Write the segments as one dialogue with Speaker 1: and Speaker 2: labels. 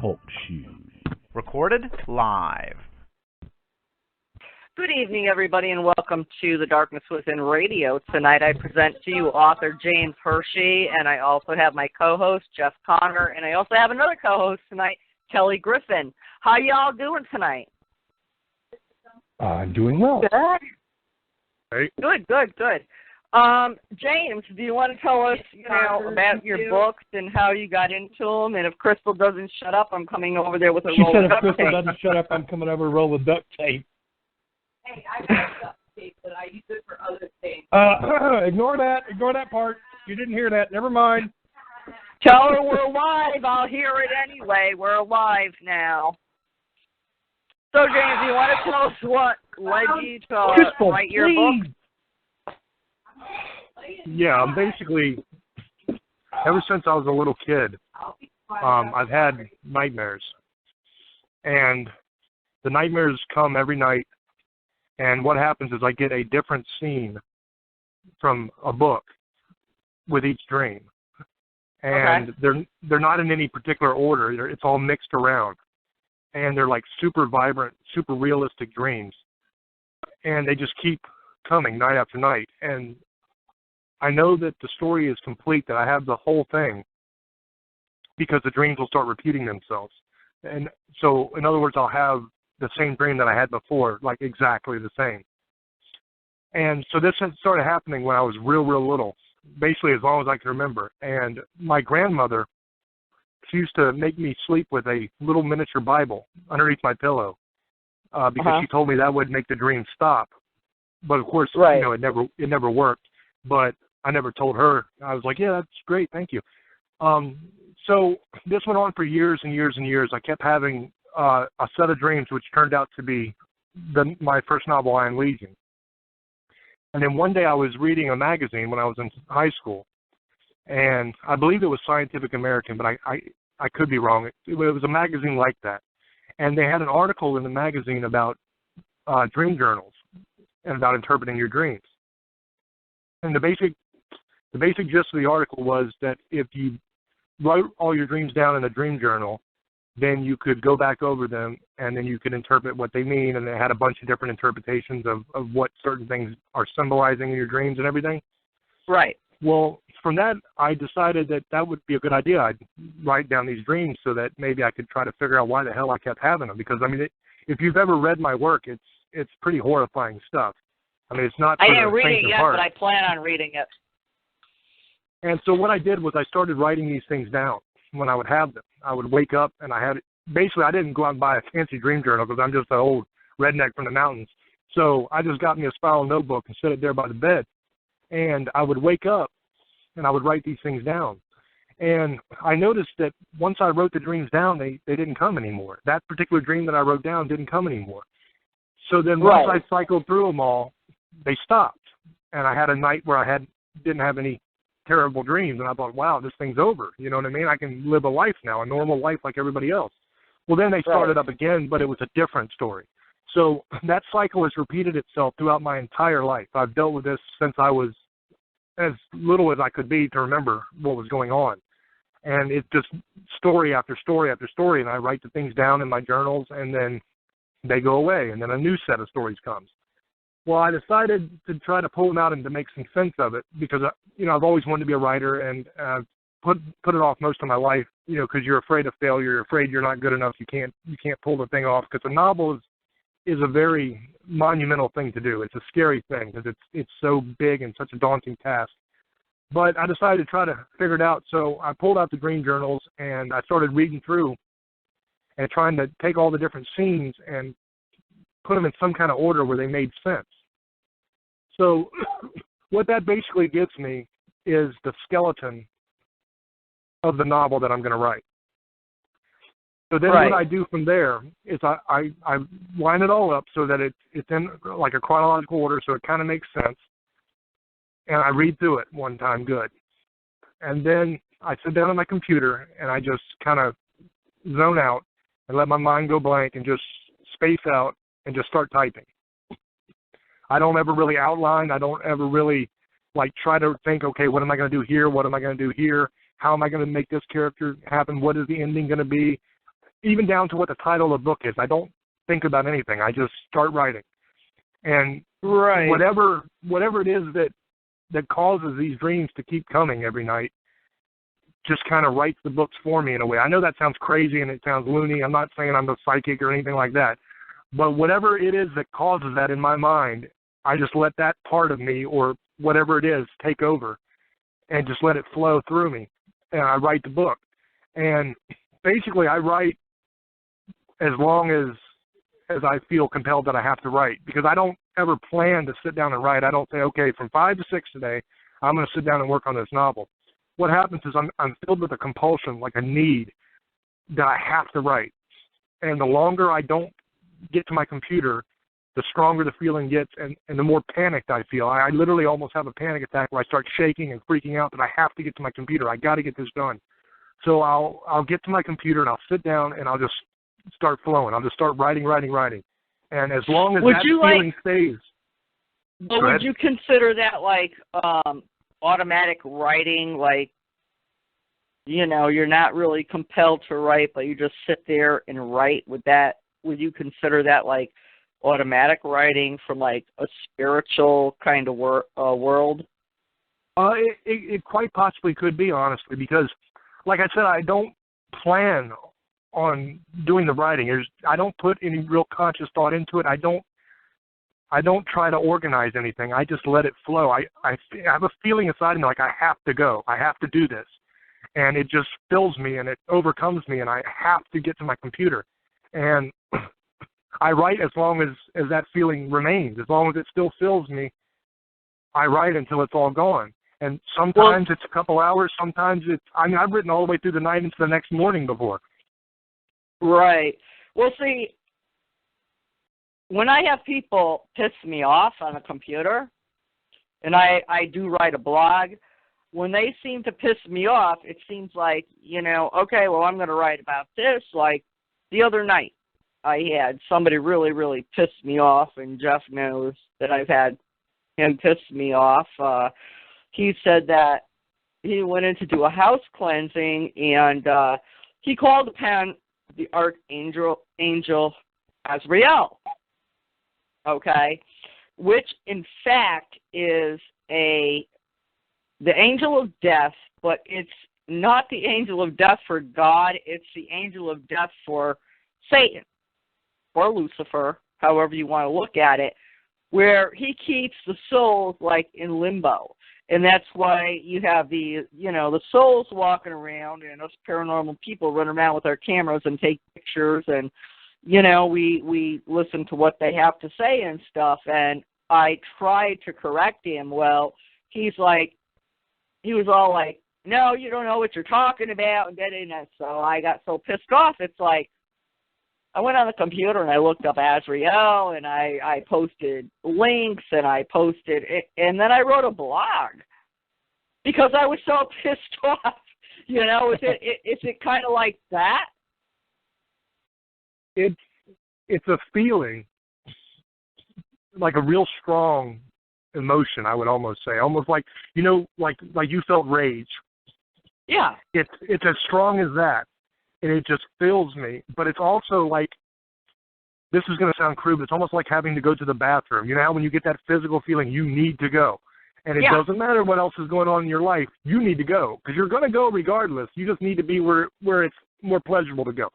Speaker 1: Talk shoes. Recorded live.
Speaker 2: Good evening, everybody, and welcome to The Darkness Within Radio. Tonight I present to you author James Hershey, and I also have my co-host, Jeff Connor, and I also have another co-host tonight, Kelly Griffin. How y'all doing tonight?
Speaker 3: I'm doing well.
Speaker 2: Good.
Speaker 3: Hey.
Speaker 2: Good. James, do you want to tell us, about your books and how you got into them? And if Crystal doesn't shut up, I'm coming over there with a roll of duct tape.
Speaker 3: She said if Crystal doesn't shut up, I'm coming over to roll with duct tape.
Speaker 4: Hey, I got duct tape, but I use it for other things.
Speaker 3: Ignore that part. You didn't hear that. Never mind.
Speaker 2: Tell her we're live. I'll hear it anyway. We're live now. So, James, do you want to tell us what led you to
Speaker 3: Crystal,
Speaker 2: write your book?
Speaker 3: Yeah, basically, ever since I was a little kid, I've had nightmares. And the nightmares come every night, and what happens is I get a different scene from a book with each dream. And they're not in any particular order. It's all mixed around. And they're like super vibrant, super realistic dreams. And they just keep coming night after night. And I know that the story is complete, that I have the whole thing, because the dreams will start repeating themselves. And so, in other words, I'll have the same dream that I had before, like exactly the same. And so this had started happening when I was real little, basically as long as I can remember. And my grandmother, she used to make me sleep with a little miniature Bible underneath my pillow, because she told me that would make the dream stop. But of course, it never worked. But I never told her. I was like, yeah, that's great, thank you. So this went on for years and years and years. I kept having a set of dreams, which turned out to be my first novel, Iron Legion. And then one day I was reading a magazine when I was in high school, and I believe it was Scientific American, but I could be wrong. It was a magazine like that. And they had an article in the magazine about dream journals and about interpreting your dreams. And the basic gist of the article was that if you wrote all your dreams down in a dream journal, then you could go back over them, and then you could interpret what they mean, and they had a bunch of different interpretations of what certain things are symbolizing in your dreams and everything. Right. Well, from that, I decided that would be a good idea. I'd write down these dreams so that maybe I could try to figure out why the hell I kept having them. Because, I mean, if you've ever read my work, it's pretty horrifying stuff. I mean, it's not for the faint of heart. I didn't read it yet, but I plan on reading it. And so what I did was I started writing these things down when I would have them. I would wake up, and I didn't go out and buy a fancy dream journal because I'm just an old redneck from the mountains. So I just got me a spiral notebook and set it there by the bed. And I would wake up, and I would write these things down. And I noticed that once I wrote the dreams down, they didn't come anymore. That particular dream that I wrote down didn't come anymore. So then once I cycled through them all, they stopped. And I had a night where I didn't have any terrible dreams, and I thought, wow, this thing's over. You know what I mean? I can live a life now, a normal life like everybody else. Well, then they started up again, but it was a different story. So that cycle has repeated itself throughout my entire life. I've dealt with this since I was as little as I could be to remember what was going on. And it's just story after story after story, and I write the things down in my journals, and then they go away, and then a new set of stories comes. Well, I decided to try to pull them out and to make some sense of it because, I've always wanted to be a writer, and put it off most of my life, because you're afraid of failure, you're afraid you're not good enough, you can't pull the thing off, because a novel is a very monumental thing to do. It's a scary thing because it's so big and such a daunting task. But I decided to try to figure it out, so I pulled out the dream journals, and I started reading through and trying to take all the different scenes and put them in some kind of order where they made sense. So what that basically gets me is the skeleton of the novel that I'm going to write. So then what I do from there is I line it all up so that it's in like a chronological order, so it kind of makes sense. And I read through it one time good. And then I sit down on my computer and I just kind of zone out and let my mind go blank and just space out and just start typing. I don't ever really outline. I don't ever really try to think, okay, what am I going to do here? What am I going to do here? how am I going to make this character happen? What is the ending going to be? Even down to what the title of the book is. I don't think about anything. I just start writing. And whatever it is that causes these dreams to keep coming every night just kind of writes the books for me in a way. I know that sounds crazy and it sounds loony. I'm not saying I'm a psychic or anything like that. But whatever it is that causes that in my mind, I just let that part of me or whatever it is take over and just let it flow through me. And I write the book. And basically I write as long as I feel compelled that I have to write, because I don't ever plan to sit down and write. I don't say, okay, from 5 to 6 today, I'm going to sit down and work on this novel. What happens is I'm filled with a compulsion, like a need that I have to write. And the longer I don't get to my computer, the stronger the feeling gets and the more panicked I feel. I literally almost have a panic attack where I start shaking and freaking out that I have to get to my computer. I got to get this done. So I'll get to my computer and I'll sit down and I'll just start flowing. I'll just start writing. And as long as that feeling stays.
Speaker 2: But would you consider that like automatic writing, like, you know, you're not really compelled to write, but you just sit there and write? Would you consider that like automatic writing from like a spiritual kind of world?
Speaker 3: It quite possibly could be, honestly, because like I said, I don't plan on doing the writing. I don't put any real conscious thought into it. I don't try to organize anything. I just let it flow. I have a feeling inside me like I have to go. I have to do this. And it just fills me and it overcomes me and I have to get to my computer. And I write as long as that feeling remains. As long as it still fills me, I write until it's all gone. And sometimes it's a couple hours. Sometimes I've written all the way through the night into the next morning before.
Speaker 2: Right. Well, see, when I have people piss me off on a computer, and I do write a blog, when they seem to piss me off, it seems like, you know, okay, well, I'm going to write about this. Like the other night, I had somebody really, really piss me off, and Jeff knows that I've had him piss me off. He said that he went in to do a house cleansing, and he called upon the archangel Azrael, okay, which in fact is the angel of death, but it's not the angel of death for God, it's the angel of death for Satan, or Lucifer, however you want to look at it, where he keeps the souls like in limbo. And that's why you have the souls walking around and us paranormal people run around with our cameras and take pictures and, you know, we listen to what they have to say and stuff. And I tried to correct him. Well, he was all like, no, you don't know what you're talking about. And so I got so pissed off. It's like, I went on the computer and I looked up Azrael and I posted links and I posted it, and then I wrote a blog because I was so pissed off. You know, is it kind of like that?
Speaker 3: It's a feeling, like a real strong emotion, I would almost say, almost like, you know, like you felt rage.
Speaker 2: Yeah.
Speaker 3: It's as strong as that. And it just fills me. But it's also like, this is going to sound crude, but it's almost like having to go to the bathroom. You know how when you get that physical feeling, you need to go. And it doesn't matter what else is going on in your life, you need to go. Because you're going to go regardless. You just need to be where it's more pleasurable to go.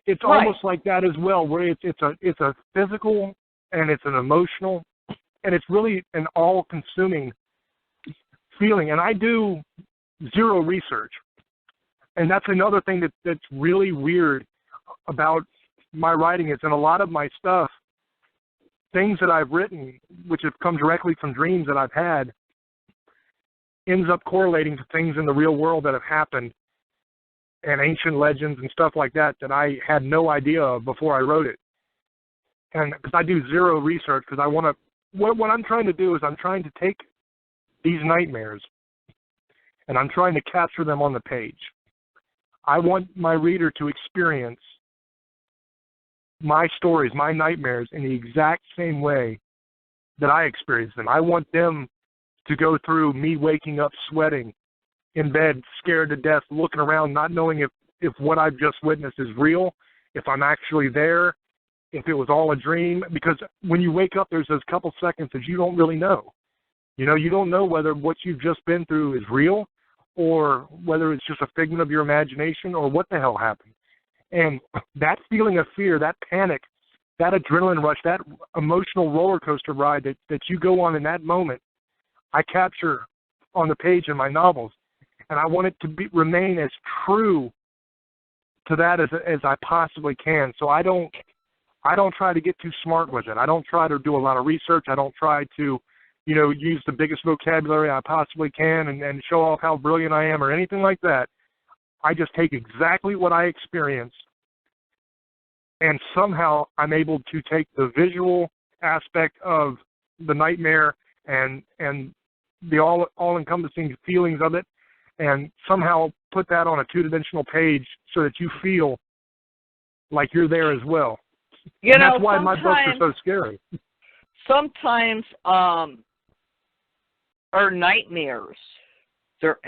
Speaker 3: It's almost like that as well, where it's a physical and it's an emotional, and it's really an all-consuming feeling. And I do zero research. And that's another thing that's really weird about my writing is in a lot of my stuff, things that I've written, which have come directly from dreams that I've had, ends up correlating to things in the real world that have happened and ancient legends and stuff like that I had no idea of before I wrote it. And because I do zero research, because I want to, what I'm trying to do is I'm trying to take these nightmares and I'm trying to capture them on the page. I want my reader to experience my stories, my nightmares, in the exact same way that I experienced them. I want them to go through me waking up sweating in bed, scared to death, looking around, not knowing if what I've just witnessed is real, if I'm actually there, if it was all a dream. Because when you wake up, there's those couple seconds that you don't really know. You know, you don't know whether what you've just been through is real or whether it's just a figment of your imagination or what the hell happened. And that feeling of fear, that panic, that adrenaline rush, that emotional roller coaster ride that you go on in that moment, I capture on the page in my novels. And I want it to remain as true to that as I possibly can. So I don't try to get too smart with it. I don't try to do a lot of research. I don't try to, you know, use the biggest vocabulary I possibly can and show off how brilliant I am or anything like that. I just take exactly what I experienced, and somehow I'm able to take the visual aspect of the nightmare and the all-encompassing feelings of it, and somehow put that on a two-dimensional page so that you feel like you're there as well.
Speaker 2: You
Speaker 3: and
Speaker 2: know,
Speaker 3: that's why my books are so scary.
Speaker 2: Sometimes our nightmares, they're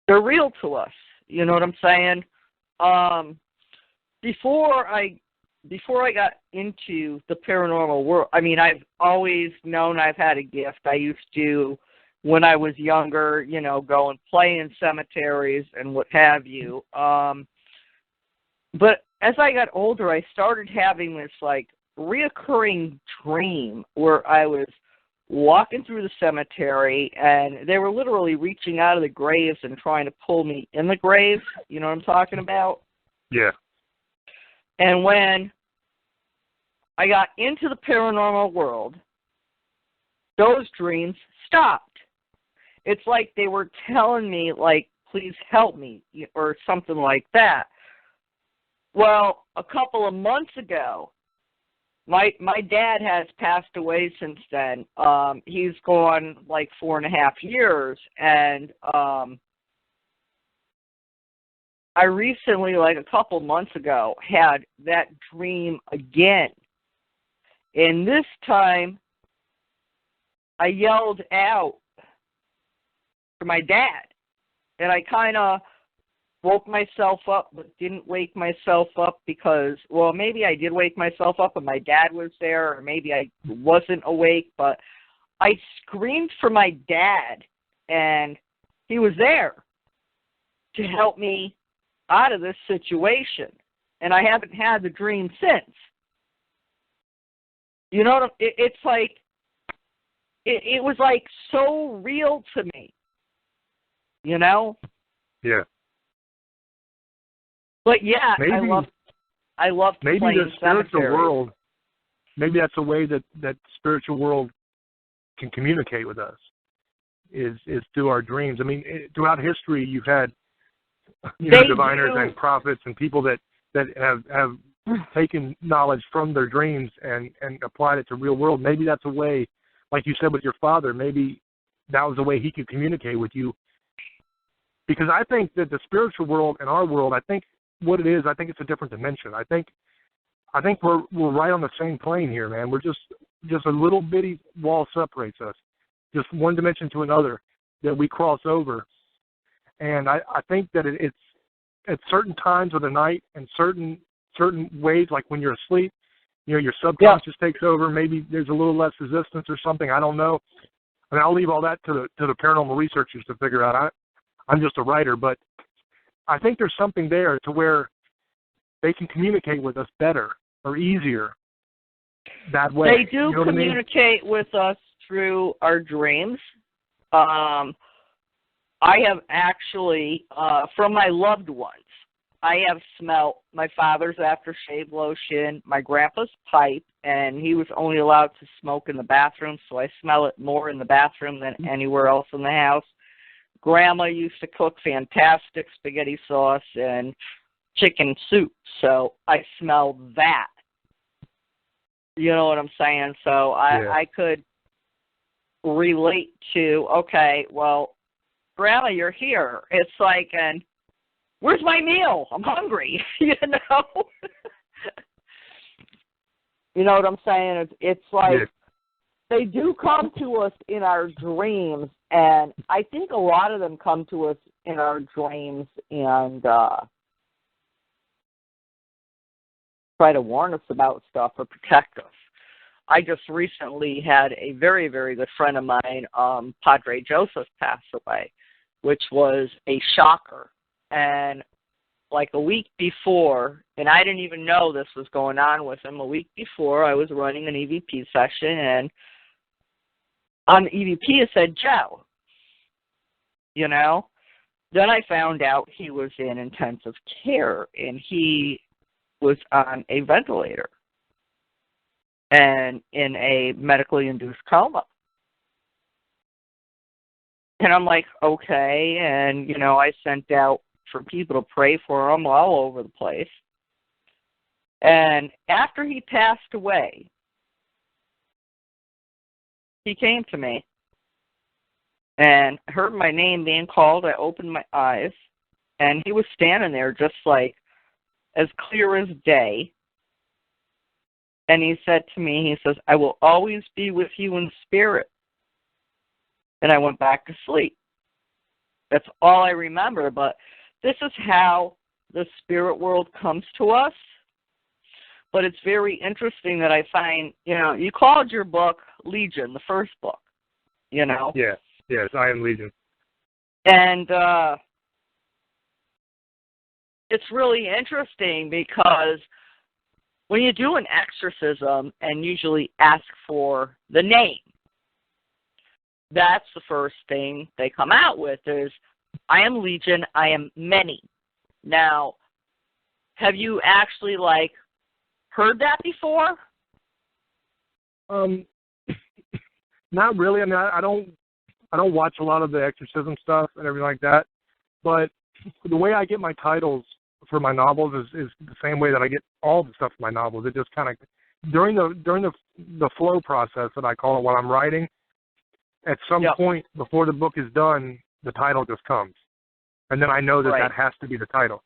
Speaker 2: real to us. You know what I'm saying? Before I got into the paranormal world, I mean, I've always known I've had a gift. I used to, when I was younger, you know, go and play in cemeteries and what have you. But as I got older, I started having this, like, reoccurring dream where I was walking through the cemetery, and they were literally reaching out of the graves and trying to pull me in the graves. You know what I'm talking about?
Speaker 3: Yeah.
Speaker 2: And when I got into the paranormal world, those dreams stopped. It's like they were telling me, like, please help me, or something like that. Well, a couple of months ago, my dad has passed away since then. He's gone like 4.5 years, and I recently, like a couple months ago, had that dream again. And this time, I yelled out for my dad, and I kind of woke myself up, but didn't wake myself up because, well, maybe I did wake myself up and my dad was there, or maybe I wasn't awake, but I screamed for my dad, and he was there to help me out of this situation, and I haven't had the dream since. You know what it's like? It was like so real to me, you know?
Speaker 3: Yeah.
Speaker 2: But yeah,
Speaker 3: maybe,
Speaker 2: I love
Speaker 3: maybe
Speaker 2: playing
Speaker 3: the spiritual
Speaker 2: cemetery.
Speaker 3: world. Maybe that's a way that spiritual world can communicate with us is through our dreams. I mean, throughout history, you've had diviners and prophets and people that have taken knowledge from their dreams and applied it to real world. Maybe that's a way, like you said with your father. Maybe that was a way he could communicate with you. Because I think that the spiritual world and our world, I think what it is, I think it's a different dimension. I think we're right on the same plane here, man. We're just a little bitty wall separates us, just one dimension to another that we cross over. And I think that it's at certain times of the night and certain ways, like when you're asleep, you know, your subconscious takes over. Maybe there's a little less resistance or something. I don't know. I mean, I'll leave all that to the paranormal researchers to figure out. I'm just a writer, but I think there's something there to where they can communicate with us better or easier that way.
Speaker 2: They do communicate with us through our dreams. I have actually, from my loved ones, I have smelled my father's aftershave lotion, my grandpa's pipe, and he was only allowed to smoke in the bathroom, so I smell it more in the bathroom than anywhere else in the house. Grandma used to cook fantastic spaghetti sauce and chicken soup, so I smelled that. You know what I'm saying? So I could relate to, okay, well, Grandma, you're here. It's like, and where's my meal? I'm hungry, you know? You know what I'm saying? It's like they do come to us in our dreams, and I think a lot of them come to us in our dreams and try to warn us about stuff or protect us. I just recently had a very, very good friend of mine, Padre Joseph, pass away, which was a shocker. And like a week before, and I didn't even know this was going on with him, a week before I was running an EVP session, and on the EVP it said Joe. You know? Then I found out he was in intensive care, and he was on a ventilator and in a medically induced coma. And I'm like, okay, and, you know, I sent out for people to pray for him all over the place. And after he passed away, he came to me and heard my name being called. I opened my eyes, and he was standing there just like as clear as day. And he said to me, he says, I will always be with you in spirit. And I went back to sleep. That's all I remember, but this is how the spirit world comes to us. But it's very interesting that I find, you know, you called your book Legion, the first book, you know?
Speaker 3: Yeah, yes, I am Legion.
Speaker 2: And it's really interesting because when you do an exorcism and usually ask for the name, that's the first thing they come out with is, I am Legion, I am many. Now, have you actually, like, heard that before?
Speaker 3: Not really. I mean, I don't watch a lot of the exorcism stuff and everything like that. But the way I get my titles for my novels is the same way that I get all the stuff for my novels. It just kind of during the flow process that I call it while I'm writing. At some point before the book is done, the title just comes, and then I know that that has to be the title.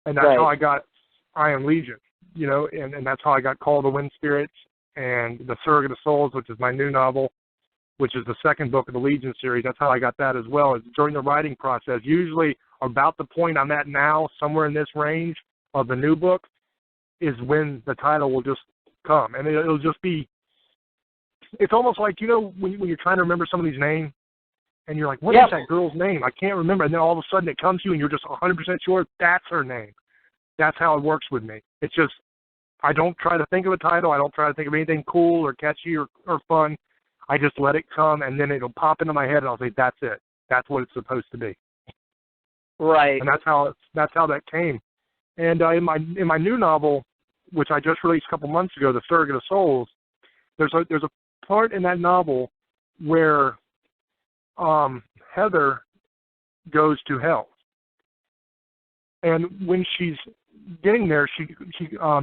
Speaker 3: And that's how I got I Am Legion, you know, and that's how I got Call of the Wind Spirits and The Surrogate of Souls, which is my new novel, which is the second book of the Legion series. That's how I got that as well. It's during the writing process, usually about the point I'm at now, somewhere in this range of the new book, is when the title will just come. And it'll just be, it's almost like, you know, when you're trying to remember somebody's name, and you're like, what is that girl's name? I can't remember. And then all of a sudden it comes to you, and you're just 100% sure that's her name. That's how it works with me. It's just, I don't try to think of a title. I don't try to think of anything cool or catchy or fun. I just let it come, and then it'll pop into my head, and I'll say, that's it. That's what it's supposed to be.
Speaker 2: Right.
Speaker 3: And that's how that came. And in my new novel, which I just released a couple months ago, The Surrogate of Souls, there's a part in that novel where Heather goes to hell. And when she's getting there, she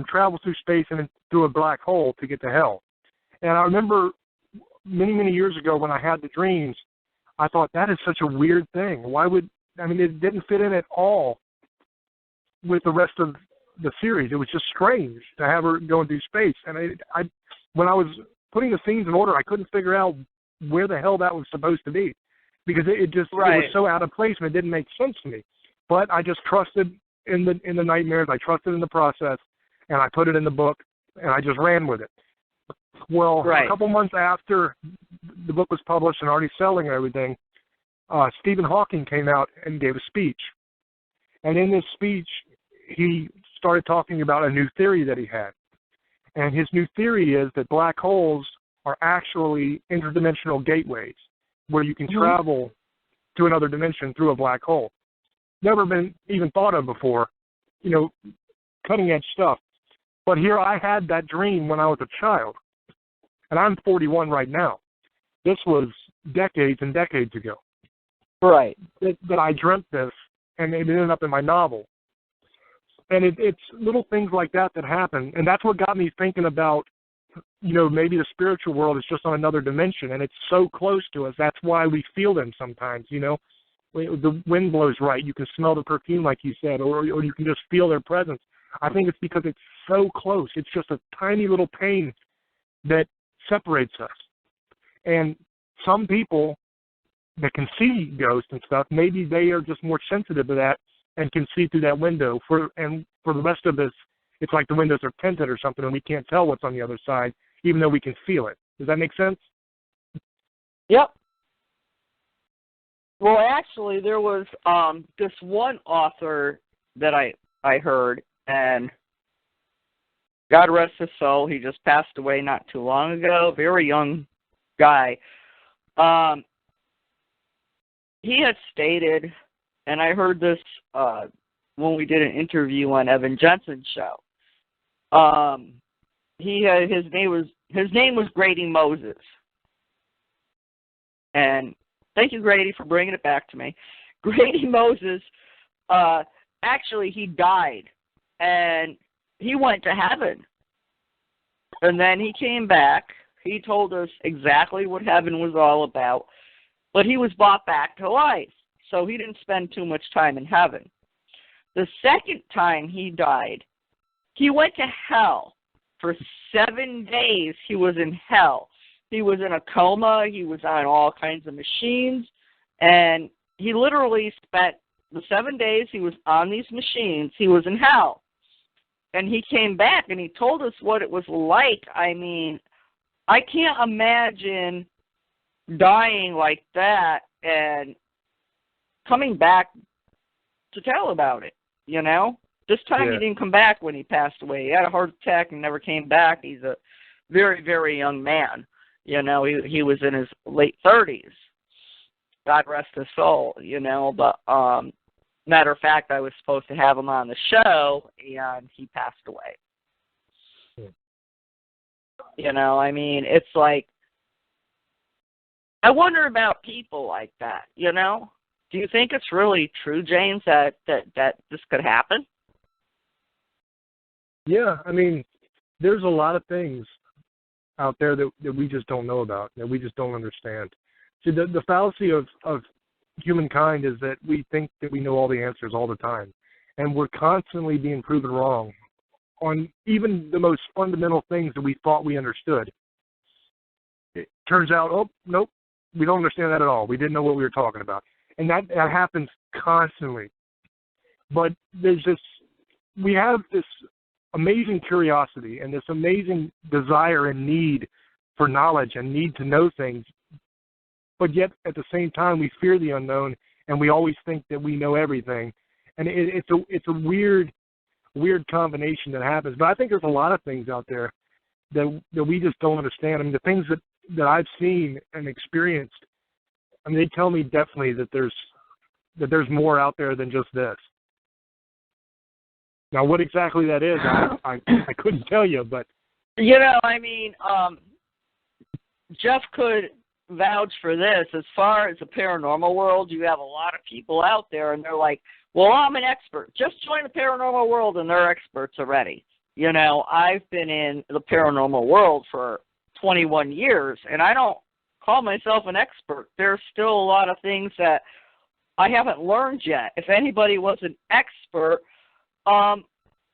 Speaker 3: travels through space and through a black hole to get to hell. And I remember many, many years ago when I had the dreams, I thought, that is such a weird thing. It didn't fit in at all with the rest of the series. It was just strange to have her going through space. And when I was putting the scenes in order, I couldn't figure out where the hell that was supposed to be, because it was so out of place and it didn't make sense to me. But I just trusted in the nightmares. I trusted in the process, and I put it in the book, and I just ran with it. Well, a couple months after the book was published and already selling and everything, Stephen Hawking came out and gave a speech. And in this speech, he started talking about a new theory that he had. And his new theory is that black holes are actually interdimensional gateways where you can travel to another dimension through a black hole. Never been even thought of before, you know, cutting edge stuff. But here I had that dream when I was a child, and I'm 41 right now. This was decades and decades ago.
Speaker 2: Right.
Speaker 3: That I dreamt this, and it ended up in my novel. And it's little things like that happen, and that's what got me thinking about, you know, maybe the spiritual world is just on another dimension, and it's so close to us. That's why we feel them sometimes, you know. The wind blows right. You can smell the perfume, like you said, or you can just feel their presence. I think it's because it's so close. It's just a tiny little pain that separates us. And some people that can see ghosts and stuff, maybe they are just more sensitive to that and can see through that window. For the rest of us, it's like the windows are tinted or something, and we can't tell what's on the other side, even though we can feel it. Does that make sense?
Speaker 2: Yep. Well, actually, there was this one author that I heard, and God rest his soul, he just passed away not too long ago, very young guy. He had stated, and I heard this when we did an interview on Evan Jensen's show. His name was Grady Moses, and thank you, Grady, for bringing it back to me. Grady Moses, actually, he died, and he went to heaven, and then he came back. He told us exactly what heaven was all about, but he was brought back to life, so he didn't spend too much time in heaven. The second time he died, he went to hell. For 7 days, he was in hell. He was in a coma. He was on all kinds of machines, and he literally spent the 7 days he was on these machines, he was in hell. And he came back, and he told us what it was like. I mean, I can't imagine dying like that and coming back to tell about it, you know? This time he didn't come back when he passed away. He had a heart attack and never came back. He's a very, very young man. You know, he was in his late 30s. God rest his soul, you know. But matter of fact, I was supposed to have him on the show, and he passed away. You know, I mean, it's like, I wonder about people like that, you know? Do you think it's really true, James, that this could happen?
Speaker 3: Yeah, I mean, there's a lot of things out there that we just don't know about, that we just don't understand. See, the fallacy of humankind is that we think that we know all the answers all the time, and we're constantly being proven wrong on even the most fundamental things that we thought we understood. It turns out, oh, nope, we don't understand that at all. We didn't know what we were talking about. And that happens constantly. But we have this amazing curiosity and this amazing desire and need for knowledge and need to know things, but yet at the same time we fear the unknown, and we always think that we know everything, and it's a weird combination that happens. But I think there's a lot of things out there that we just don't understand. I mean, the things that I've seen and experienced, I mean, they tell me definitely that there's more out there than just this. Now, what exactly that is, I couldn't tell you, but...
Speaker 2: You know, I mean, Jeff could vouch for this. As far as the paranormal world, you have a lot of people out there, and they're like, well, I'm an expert. Just join the paranormal world, and they're experts already. You know, I've been in the paranormal world for 21 years, and I don't call myself an expert. There's still a lot of things that I haven't learned yet. If anybody was an expert...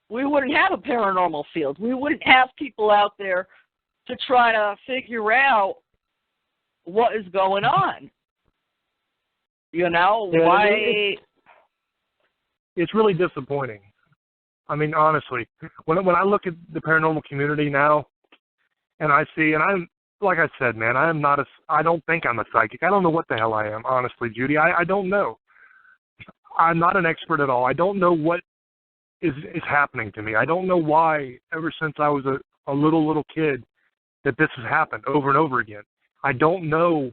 Speaker 2: we wouldn't have a paranormal field. We wouldn't have people out there to try to figure out what is going on. You know, why...
Speaker 3: It's really disappointing. I mean, honestly, when I look at the paranormal community now, and I see, and I'm, like I said, man, I don't think I'm a psychic. I don't know what the hell I am, honestly, Judy. I don't know. I'm not an expert at all. I don't know what is happening to me. I don't know why, ever since I was a little kid, that this has happened over and over again. I don't know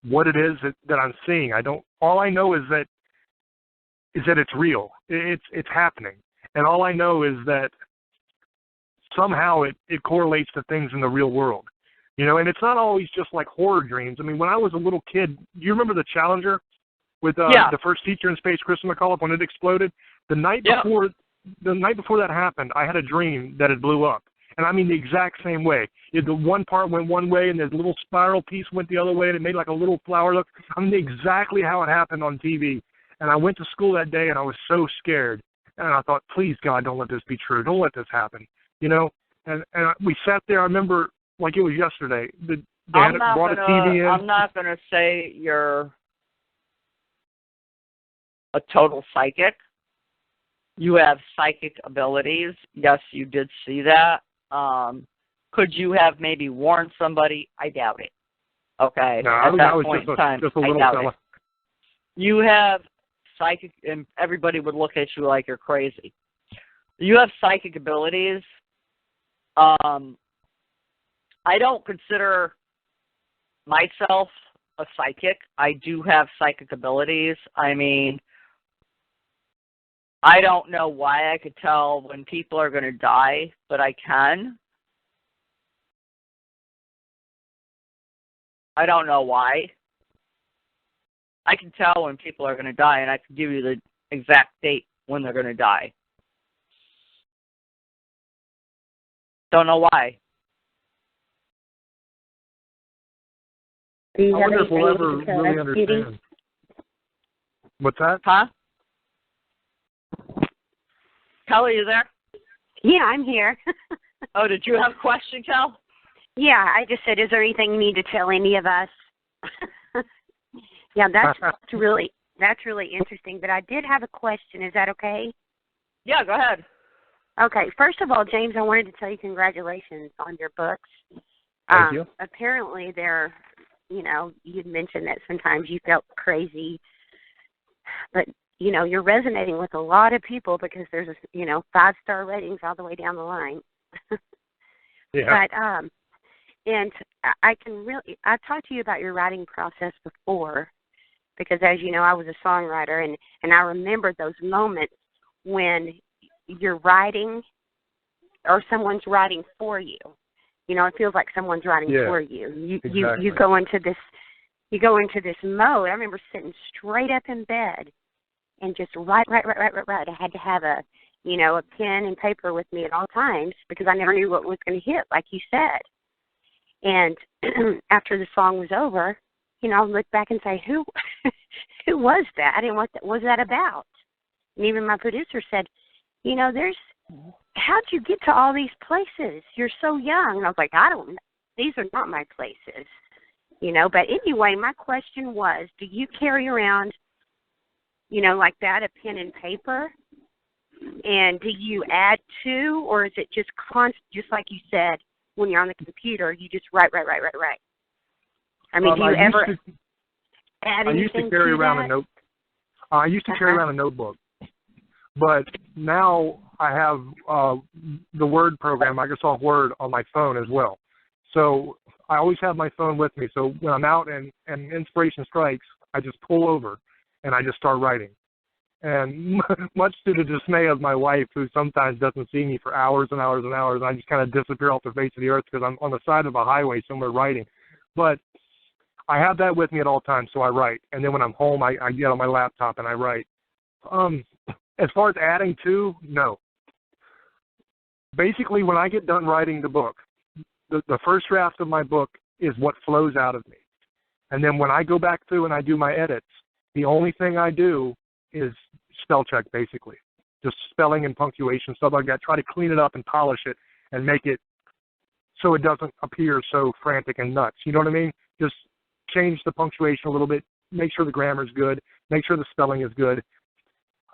Speaker 3: what it is that I'm seeing. All I know is that it's real. It's happening. And all I know is that somehow it correlates to things in the real world. You know, and it's not always just like horror dreams. I mean, when I was a little kid, do you remember the Challenger with the first teacher in space, Chris McCullough, when it exploded? The night before that happened, I had a dream that it blew up. And I mean the exact same way. The one part went one way, and the little spiral piece went the other way, and it made like a little flower look. I mean exactly how it happened on TV. And I went to school that day, and I was so scared. And I thought, please, God, don't let this be true. Don't let this happen. You know? And we sat there. I remember like it was yesterday. They
Speaker 2: I'm
Speaker 3: brought a TV in.
Speaker 2: I'm not gonna say you're a total psychic. You have psychic abilities. Yes, you did see that. Could you have maybe warned somebody? I doubt it. Okay.
Speaker 3: No,
Speaker 2: At that
Speaker 3: was
Speaker 2: point in time,
Speaker 3: just a little
Speaker 2: I doubt
Speaker 3: fella.
Speaker 2: it. You have psychic, and everybody would look at you like you're crazy. You have psychic abilities. I don't consider myself a psychic. I do have psychic abilities. I mean, I don't know why I could tell when people are going to die, but I can. I don't know why. I can tell when people are going to die, and I can give you the exact date when they're going to die. Don't know why.
Speaker 3: I wonder if we'll ever really understand. What's that?
Speaker 2: Huh? Kelly, you there?
Speaker 5: Yeah, I'm here.
Speaker 2: Oh, did you have a question, Kel?
Speaker 5: Yeah, I just said, is there anything you need to tell any of us? Yeah, that's really interesting. But I did have a question. Is that okay?
Speaker 2: Yeah, go ahead.
Speaker 5: Okay. First of all, James, I wanted to tell you congratulations on your books.
Speaker 3: Thank you.
Speaker 5: Apparently, you'd mentioned that sometimes you felt crazy, but you're resonating with a lot of people because there's 5-star ratings all the way down the line.
Speaker 3: Yeah.
Speaker 5: But and I talked to you about your writing process before, because as you know, I was a songwriter, and I remember those moments when you're writing or someone's writing for you. It feels like someone's writing for you.
Speaker 3: Exactly.
Speaker 5: You go into this mode. I remember sitting straight up in bed and just write. I had to have a pen and paper with me at all times because I never knew what was going to hit, like you said. And after the song was over, I'll look back and say, who was that, and what was that about? And even my producer said, how'd you get to all these places? You're so young. And I was like, I don't know. These are not my places, But anyway, my question was, do you carry around, like that, a pen and paper? And do you add to, or is it just constant, just like you said, when you're on the computer, you just write? I mean, do you ever add anything to that?
Speaker 3: I used to carry around a notebook, but now I have the Word program, Microsoft Word, on my phone as well. So I always have my phone with me. So when I'm out and inspiration strikes, I just pull over and I just start writing. And much to the dismay of my wife, who sometimes doesn't see me for hours and hours and hours, I just kind of disappear off the face of the earth because I'm on the side of a highway somewhere writing. But I have that with me at all times, so I write. And then when I'm home, I get on my laptop and I write. As far as adding to, no. Basically, when I get done writing the book, the first draft of my book is what flows out of me. And then when I go back through and I do my edits, the only thing I do is spell check, basically. Just spelling and punctuation, stuff like that. Try to clean it up and polish it and make it so it doesn't appear so frantic and nuts. You know what I mean? Just change the punctuation a little bit, make sure the grammar's good, make sure the spelling is good.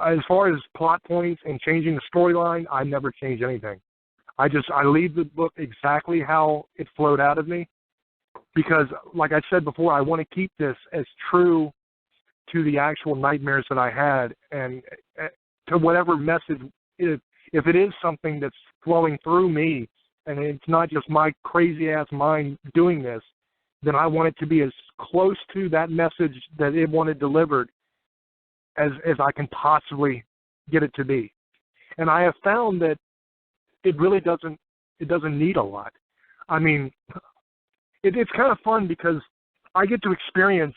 Speaker 3: As far as plot points and changing the storyline, I never change anything. I leave the book exactly how it flowed out of me because, like I said before, I want to keep this as true to the actual nightmares that I had and to whatever message, if it is something that's flowing through me and it's not just my crazy-ass mind doing this, then I want it to be as close to that message that it wanted delivered as I can possibly get it to be. And I have found that it really doesn't need a lot. I mean, it's kind of fun because I get to experience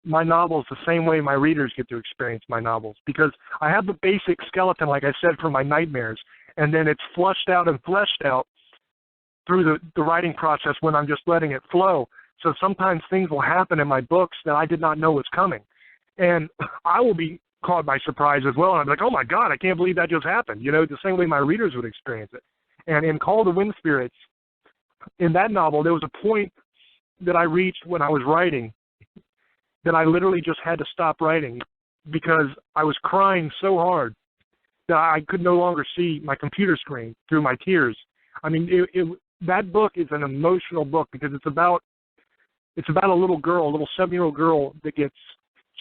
Speaker 3: my novels the same way my readers get to experience my novels, because I have the basic skeleton, like I said, for my nightmares, and then it's flushed out and fleshed out through the writing process when I'm just letting it flow. So sometimes things will happen in my books that I did not know was coming. And I will be caught by surprise as well. And I'm like, oh, my God, I can't believe that just happened. The same way my readers would experience it. And in Call to Wind Spirits, in that novel, there was a point that I reached when I was writing that I literally just had to stop writing because I was crying so hard that I could no longer see my computer screen through my tears. I mean, that book is an emotional book because it's about a little girl, a little 7-year-old girl that gets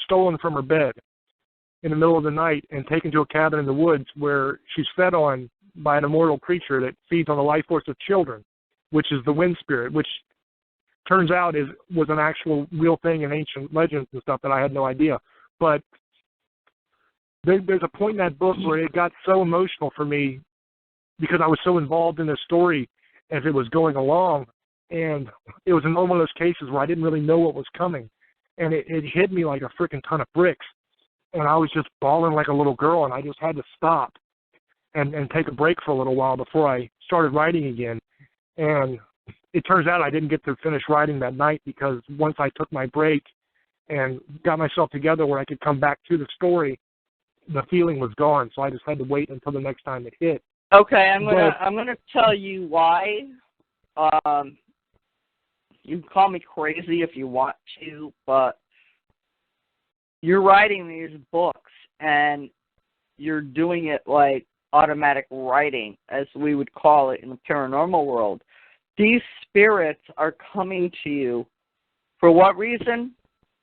Speaker 3: stolen from her bed in the middle of the night and taken to a cabin in the woods where she's fed on by an immortal creature that feeds on the life force of children, which is the wind spirit, which turns out was an actual real thing in ancient legends and stuff that I had no idea. But there's a point in that book where it got so emotional for me because I was so involved in the story as it was going along, and it was in one of those cases where I didn't really know what was coming, and it hit me like a freaking ton of bricks, and I was just bawling like a little girl, and I just had to stop and take a break for a little while before I started writing again. And it turns out I didn't get to finish writing that night because once I took my break and got myself together where I could come back to the story, the feeling was gone. So I just had to wait until the next time it hit.
Speaker 2: Okay, I'm gonna tell you why. You can call me crazy if you want to, but you're writing these books and you're doing it like automatic writing, as we would call it in the paranormal world. These spirits are coming to you. For what reason?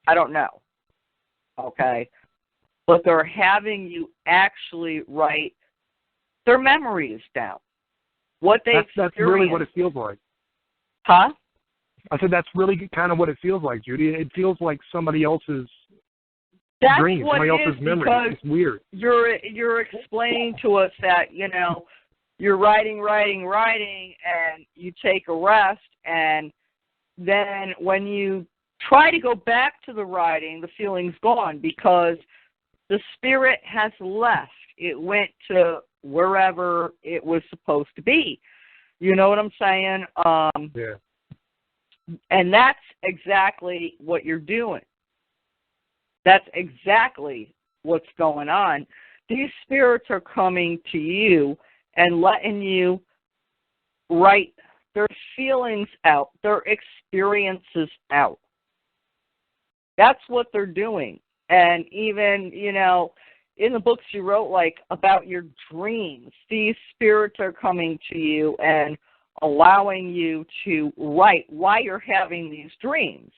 Speaker 2: I don't know. Okay? But they're having you actually write their memories down. What they experienced.
Speaker 3: That's really what it feels like.
Speaker 2: Huh?
Speaker 3: I said that's really kind of what it feels like, Judy. It feels like somebody else's dream, somebody else's memory. It's weird.
Speaker 2: You're explaining to us that, you're writing, and you take a rest, and then when you try to go back to the writing, the feeling's gone because the spirit has left. It went to wherever it was supposed to be. You know what I'm saying?
Speaker 3: Yeah.
Speaker 2: And that's exactly what you're doing. That's exactly what's going on. These spirits are coming to you and letting you write their feelings out, their experiences out. That's what they're doing. And even, in the books you wrote, like, about your dreams, these spirits are coming to you and allowing you to write why you're having these dreams.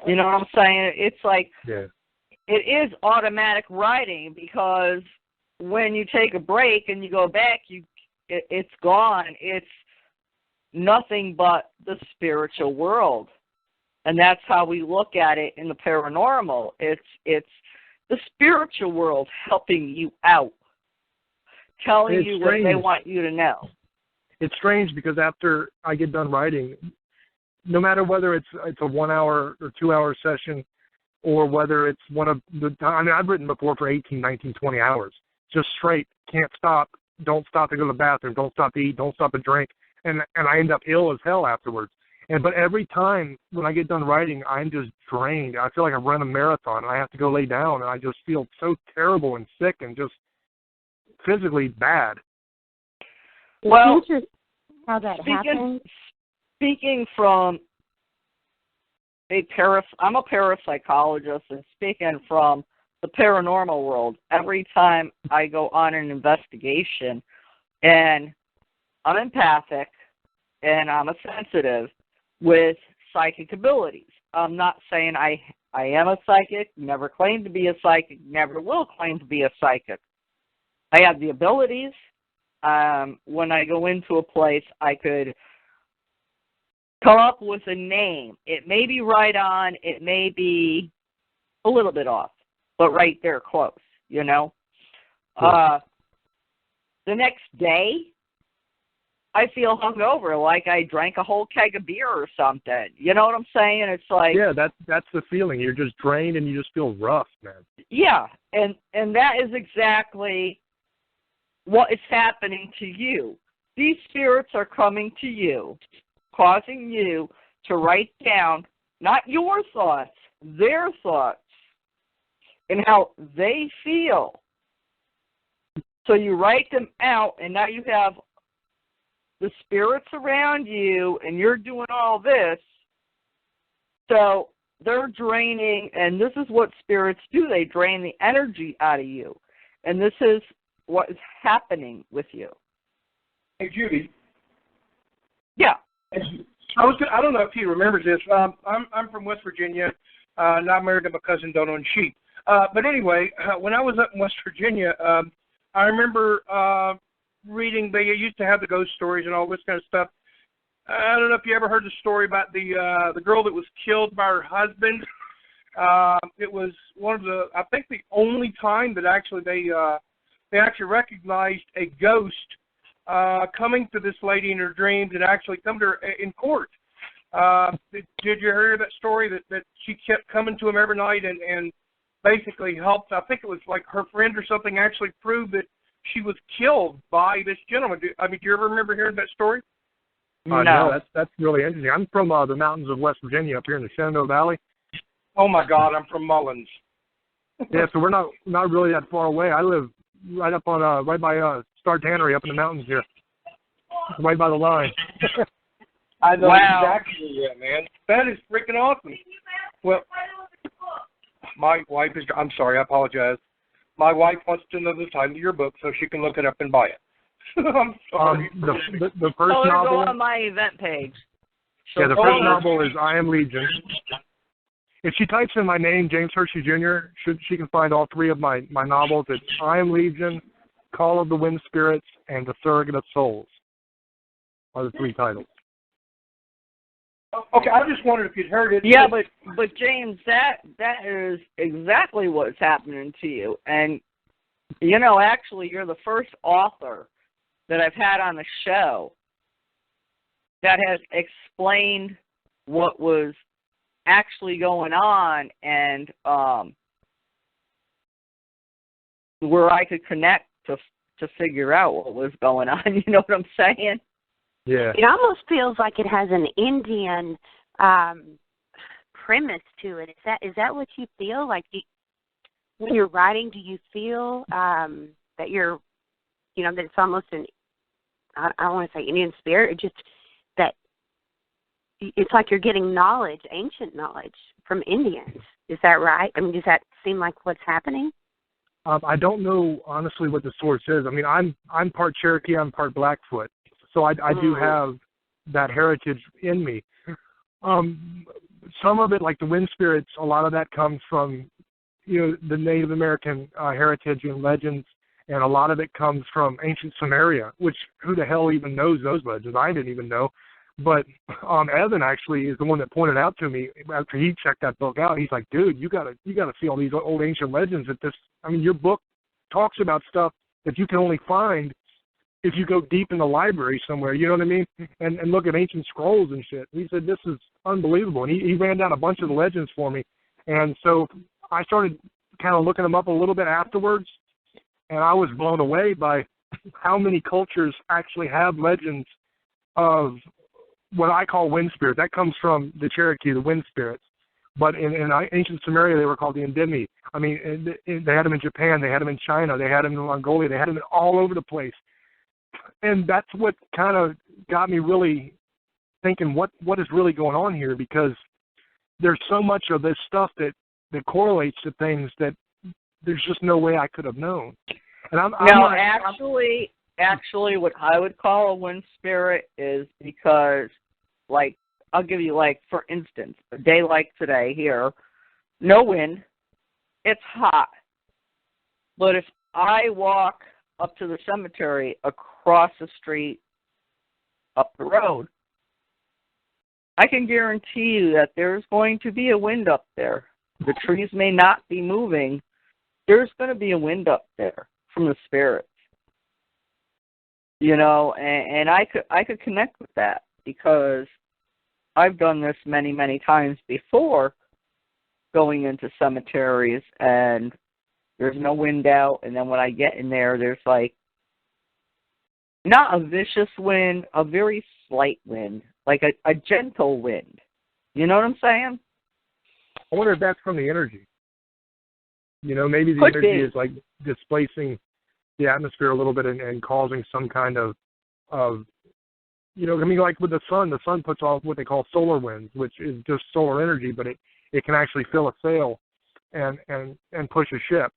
Speaker 2: You know what I'm saying? It's like,
Speaker 3: yeah.
Speaker 2: It is automatic writing because when you take a break and you go back, it's gone. It's nothing but the spiritual world. And that's how we look at it in the paranormal. It's the spiritual world helping you out, telling you what they want you to know.
Speaker 3: It's strange because after I get done writing, no matter whether it's a 1 hour or 2 hour session or whether it's one of the, I've written before for 18, 19, 20 hours, just straight, can't stop, don't stop to go to the bathroom, don't stop to eat, don't stop to drink, and I end up ill as hell afterwards. But every time when I get done writing, I'm just drained. I feel like I've run a marathon and I have to go lay down and I just feel so terrible and sick and just physically bad.
Speaker 2: Well,
Speaker 5: how that happens.
Speaker 2: Speaking from I'm a parapsychologist, and speaking from the paranormal world, every time I go on an investigation, and I'm empathic and I'm a sensitive with psychic abilities. I'm not saying I am a psychic, never claimed to be a psychic, never will claim to be a psychic. I have the abilities. When I go into a place, I could come up with a name. It may be right on, it may be a little bit off, but right there close, The next day, I feel hungover, like I drank a whole keg of beer or something. You know what I'm saying? It's like...
Speaker 3: Yeah, that's the feeling. You're just drained and you just feel rough, man.
Speaker 2: Yeah, and that is exactly what is happening to you. These spirits are coming to you, causing you to write down not your thoughts, their thoughts, and how they feel. So you write them out, and now you have the spirits around you, and you're doing all this. So they're draining, and this is what spirits do. They drain the energy out of you. And this is what is happening with you.
Speaker 3: Hey, Judy.
Speaker 2: Yeah.
Speaker 3: I don't know if you remember this. I'm from West Virginia. Not married to my cousin, don't own sheep. But anyway, when I was up in West Virginia, I remember reading. They used to have the ghost stories and all this kind of stuff. I don't know if you ever heard the story about the girl that was killed by her husband. It was one of the, I think, the only time that actually they actually recognized a ghost coming to this lady in her dreams and actually come to her in court. Did you hear that story that she kept coming to him every night and basically helped? I think it was like her friend or something actually proved that she was killed by this gentleman. Do you ever remember hearing that story?
Speaker 2: No.
Speaker 3: That's really interesting. I'm from the mountains of West Virginia up here in the Shenandoah Valley. Oh my God, I'm from Mullins. Yeah, so we're not really that far away. I live right up on right by Star Tannery up in the mountains here, right by the line. I know exactly where, man. That is freaking awesome. Well, my wife is. I'm sorry, I apologize. My wife wants to know the title of your book so she can look it up and buy it. I'm sorry. The first novel.
Speaker 2: Go on my event page.
Speaker 3: The first novel is I Am Legion. If she types in my name, James Hershey Jr., she can find all three of my novels. It's I Am Legion, Call of the Wind Spirits, and The Surrogate of Souls are the three titles. Okay, I just wondered if you'd heard it.
Speaker 2: Yeah, but James, that is exactly what's happening to you. And, actually, you're the first author that I've had on the show that has explained what was actually going on and where I could connect to figure out what was going on. You know what I'm saying?
Speaker 3: Yeah.
Speaker 5: It almost feels like it has an Indian premise to it. Is that what you feel? Like when you're writing, do you feel that you're, that it's almost I don't want to say Indian spirit, just that it's like you're getting knowledge, ancient knowledge from Indians. Is that right? I mean, does that seem like what's happening?
Speaker 3: I don't know honestly what the source is. I mean, I'm part Cherokee, I'm part Blackfoot, so I do have that heritage in me. Some of it, like the wind spirits, a lot of that comes from the Native American heritage and legends, and a lot of it comes from ancient Samaria, which who the hell even knows those legends? I didn't even know. But Evan actually is the one that pointed out to me after he checked that book out. He's like, dude, you gotta see all these old ancient legends. Your book talks about stuff that you can only find if you go deep in the library somewhere. You know what I mean? And look at ancient scrolls and shit. He said this is unbelievable, and he ran down a bunch of the legends for me. And so I started kind of looking them up a little bit afterwards, and I was blown away by how many cultures actually have legends of what I call wind spirits. That comes from the Cherokee, the wind spirits. But in ancient Samaria, they were called the Endemi. I mean, they had them in Japan, they had them in China, they had them in Mongolia, they had them all over the place. And that's what kind of got me really thinking, what is really going on here? Because there's so much of this stuff that correlates to things that there's just no way I could have known. And
Speaker 2: Actually, what I would call a wind spirit is because, like, I'll give you, like, for instance, a day like today here, no wind, it's hot. But if I walk up to the cemetery across the street, up the road, I can guarantee you that there's going to be a wind up there. The trees may not be moving. There's going to be a wind up there from the spirits. And I could connect with that because I've done this many, many times before, going into cemeteries, and there's no wind out, and then when I get in there, there's like, not a vicious wind, a very slight wind, like a gentle wind. You know what I'm saying?
Speaker 3: I wonder if that's from the energy. Maybe the energy is like displacing the atmosphere a little bit and causing some kind of You know, I mean, like with the sun puts off what they call solar winds, which is just solar energy, but it can actually fill a sail and push a ship,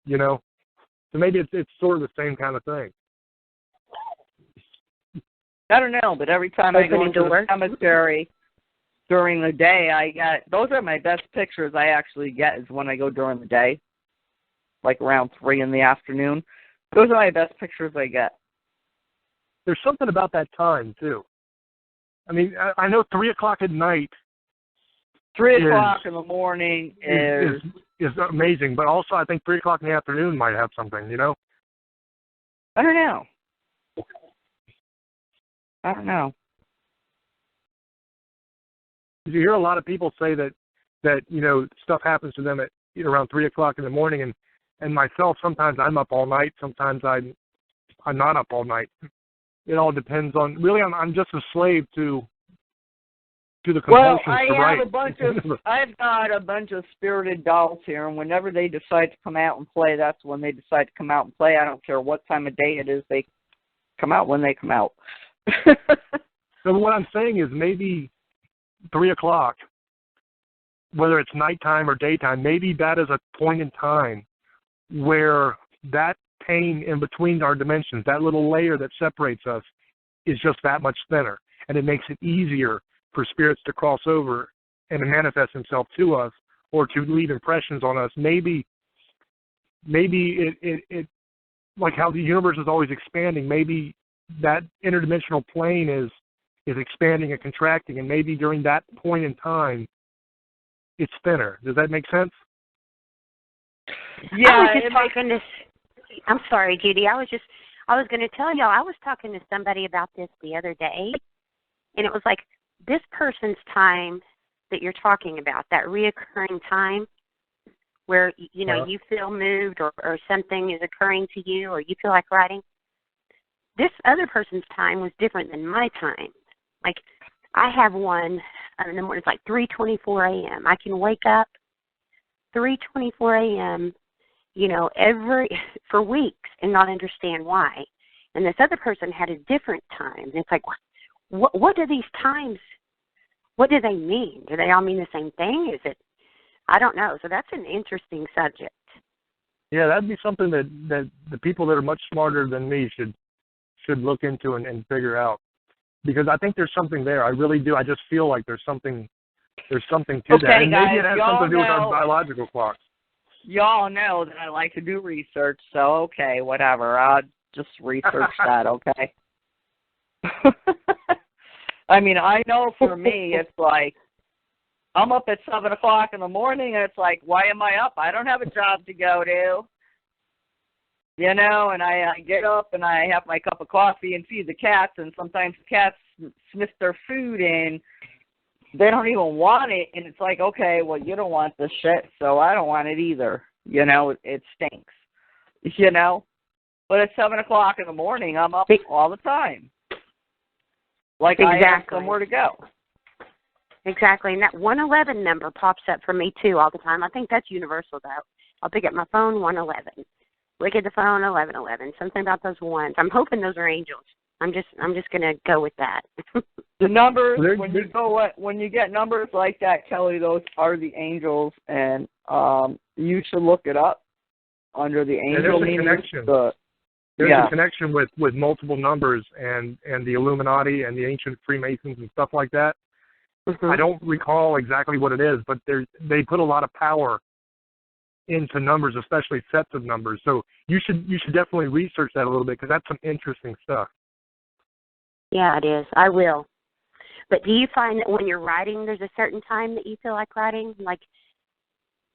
Speaker 3: you know. So maybe it's sort of the same kind of thing.
Speaker 2: I don't know, but every time I go into the cemetery during the day, those are my best pictures I actually get is when I go during the day, like around 3 in the afternoon. Those are my best pictures I get.
Speaker 3: There's something about that time, too. I mean, I know 3 o'clock at night.
Speaker 2: 3 o'clock in the morning
Speaker 3: is amazing, but also I think 3 o'clock in the afternoon might have something, you know?
Speaker 2: I don't know.
Speaker 3: You hear a lot of people say that you know, stuff happens to them at around 3 o'clock in the morning, and myself, sometimes I'm up all night, sometimes I'm not up all night. It all depends on, really, I'm just a slave to the compulsions to write.
Speaker 2: I've got a bunch of spirited dolls here, and whenever they decide to come out and play, that's when they decide to come out and play. I don't care what time of day it is, they come out when they come out.
Speaker 3: So what I'm saying is maybe 3 o'clock, whether it's nighttime or daytime, maybe that is a point in time where that pain in between our dimensions, that little layer that separates us, is just that much thinner. And it makes it easier for spirits to cross over and to manifest himself to us or to leave impressions on us. Maybe it like how the universe is always expanding, maybe that interdimensional plane is expanding and contracting, and maybe during that point in time, it's thinner. Does that make sense?
Speaker 5: Yeah. I'm sorry, Judy. I was going to tell y'all, I was talking to somebody about this the other day, and it was like this person's time that you're talking about, that reoccurring time where, you know, you feel moved or something is occurring to you or you feel like writing. This other person's time was different than my time. Like, I have one in the morning, it's like 3:24 a.m. I can wake up 3:24 a.m., you know, for weeks and not understand why. And this other person had a different time. And it's like, what do these times, what do they mean? Do they all mean the same thing? Is it, I don't know. So that's an interesting subject.
Speaker 3: Yeah, that'd be something that the people that are much smarter than me should look into and figure out. Because I think there's something there. I really do. I just feel like there's something to that. And
Speaker 2: guys,
Speaker 3: maybe it has something to do with our biological clocks.
Speaker 2: Y'all know that I like to do research, so okay, whatever. I'll just research that, okay? I mean, I know for me, it's like, I'm up at 7 o'clock in the morning, and it's like, why am I up? I don't have a job to go to. You know, and I get up and I have my cup of coffee and feed the cats, and sometimes the cats sniff their food and they don't even want it, and it's like, okay, well, you don't want this shit, so I don't want it either. You know, it stinks. You know? But at 7 o'clock in the morning, I'm up all the time. Like I have somewhere to go.
Speaker 5: Exactly, and that 111 number pops up for me, too, all the time. I think that's universal, though. I'll pick up my phone, 111. Look at the phone, 1111. Something about those ones. I'm hoping those are angels. I'm just going to go with that.
Speaker 2: The numbers, when you get numbers like that, Kelly, those are the angels, and you should look it up under the angel meaning. There's a connection
Speaker 3: with multiple numbers and the Illuminati and the ancient Freemasons and stuff like that. Mm-hmm. I don't recall exactly what it is, but they put a lot of power into numbers, especially sets of numbers. So you should definitely research that a little bit, because that's some interesting stuff.
Speaker 5: Yeah, it is. I will. But do you find that when you're writing, there's a certain time that you feel like writing? Like,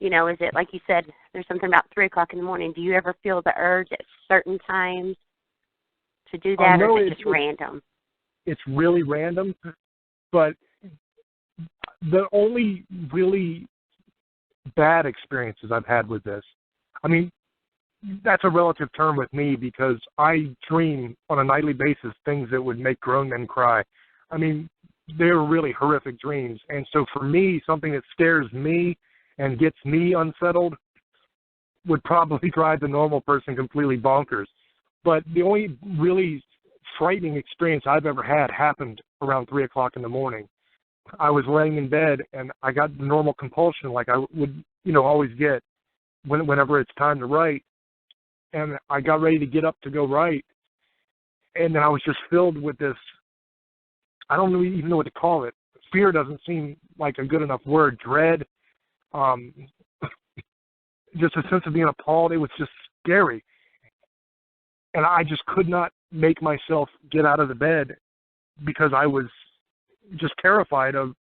Speaker 5: you know, is it like you said, there's something about 3 o'clock in the morning. Do you ever feel the urge at certain times to do that, or is it just random?
Speaker 3: It's really random, but the only really bad experiences I've had with this, I mean, that's a relative term with me, because I dream on a nightly basis things that would make grown men cry. I mean, they're really horrific dreams. And so for me, something that scares me and gets me unsettled would probably drive the normal person completely bonkers. But the only really frightening experience I've ever had happened around 3 o'clock in the morning. I was laying in bed, and I got the normal compulsion like I would, always get whenever it's time to write. And I got ready to get up to go write, and then I was just filled with this, I don't even know what to call it. Fear doesn't seem like a good enough word. Dread, just a sense of being appalled. It was just scary. And I just could not make myself get out of the bed because I was just terrified of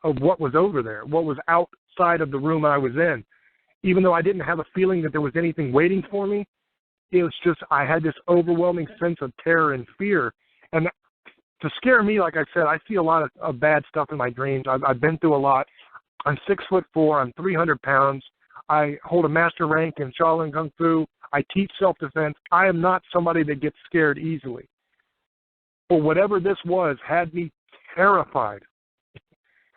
Speaker 3: what was over there, what was outside of the room I was in. Even though I didn't have a feeling that there was anything waiting for me, it was just, I had this overwhelming sense of terror and fear. And to scare me, like I said, I see a lot of bad stuff in my dreams. I've been through a lot. I'm 6'4", I'm 300 pounds. I hold a master rank in Shaolin Kung Fu. I teach self-defense. I am not somebody that gets scared easily. But whatever this was had me terrified.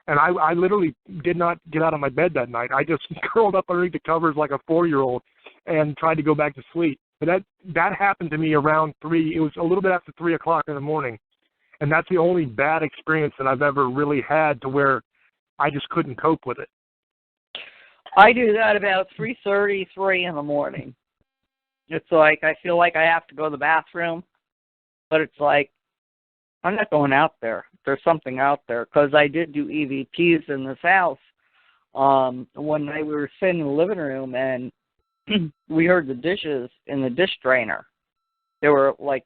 Speaker 3: And I literally did not get out of my bed that night. I just curled up underneath the covers like a 4-year-old and tried to go back to sleep. But that happened to me around 3. It was a little bit after 3 o'clock in the morning. And that's the only bad experience that I've ever really had to where I just couldn't cope with it.
Speaker 2: I do that about 3:33 in the morning. It's like I feel like I have to go to the bathroom, but it's like I'm not going out there. There's something out there because I did do EVPs in this house. One night we were sitting in the living room and we heard the dishes in the dish drainer. They were like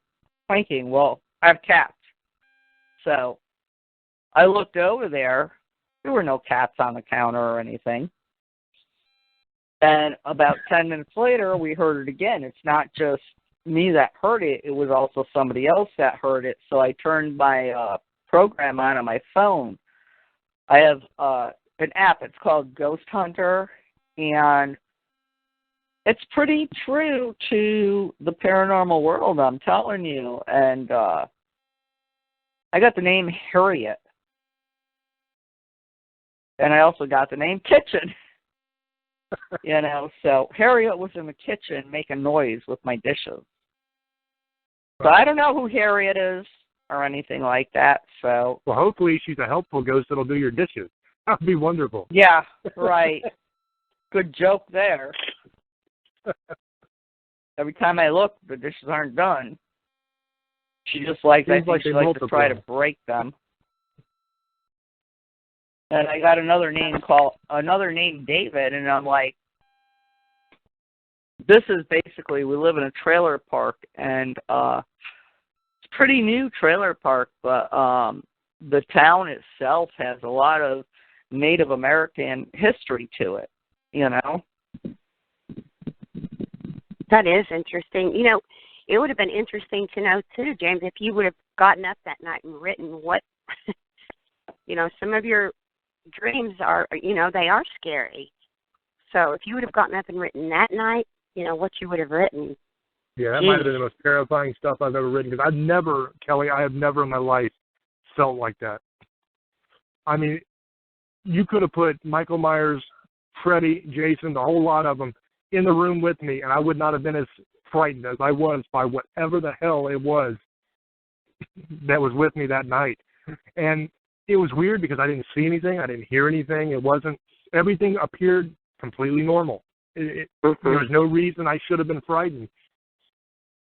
Speaker 2: clanking. Well, I have cats. So I looked over there. There were no cats on the counter or anything. And about 10 minutes later, we heard it again. It's not just me that heard it. It was also somebody else that heard it. So I turned my program on my phone. I have an app. It's called Ghost Hunter. And it's pretty true to the paranormal world, I'm telling you. And I got the name Harriet. And I also got the name Kitchen. So Harriet was in the kitchen making noise with my dishes. So I don't know who Harriet is or anything like that. So
Speaker 3: well, hopefully she's a helpful ghost that'll do your dishes. That would be wonderful.
Speaker 2: Yeah, right. Good joke there. Every time I look, the dishes aren't done. She just likes, I think she likes to try to break them. And I got another name David, and I'm like, this is basically, we live in a trailer park, and it's a pretty new trailer park, but the town itself has a lot of Native American history to it,
Speaker 5: That is interesting. It would have been interesting to know, too, James, if you would have gotten up that night and written what, some of your dreams are, they are scary. So if you would have gotten up and written that night, what you would have written.
Speaker 3: Yeah, that might have been the most terrifying stuff I've ever written, because I have never in my life felt like that. I mean, you could have put Michael Myers, Freddy, Jason, the whole lot of them in the room with me, and I would not have been as frightened as I was by whatever the hell it was that was with me that night. And it was weird because I didn't see anything. I didn't hear anything. Everything appeared completely normal. There was no reason I should have been frightened.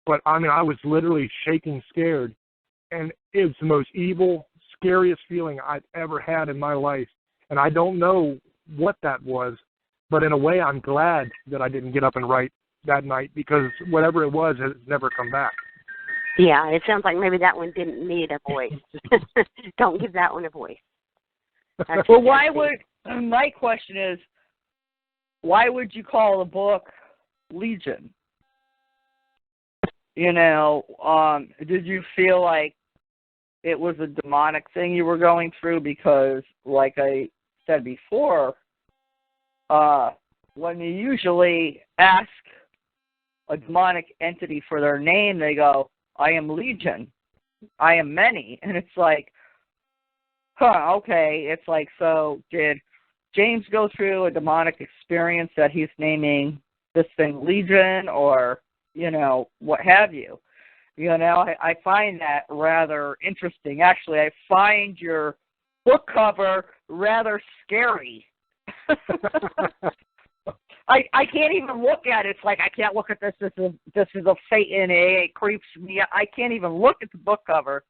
Speaker 3: But, I mean, I was literally shaking scared. And it was the most evil, scariest feeling I've ever had in my life. And I don't know what that was. But in a way, I'm glad that I didn't get up and write that night, because whatever it was has never come back.
Speaker 5: Yeah, it sounds like maybe that one didn't need a voice. Don't give that one a voice.
Speaker 2: Well, my question is, why would you call the book Legion? Did you feel like it was a demonic thing you were going through? Because, like I said before, when you usually ask a demonic entity for their name, they go, I am Legion. I am many. And it's like, okay. It's like, so did James go through a demonic experience that he's naming this thing Legion, or, what have you? You know, I find that rather interesting. Actually, I find your book cover rather scary. I can't even look at it. It's like I can't look at this. This is a Satan. It creeps me. I can't even look at the book cover.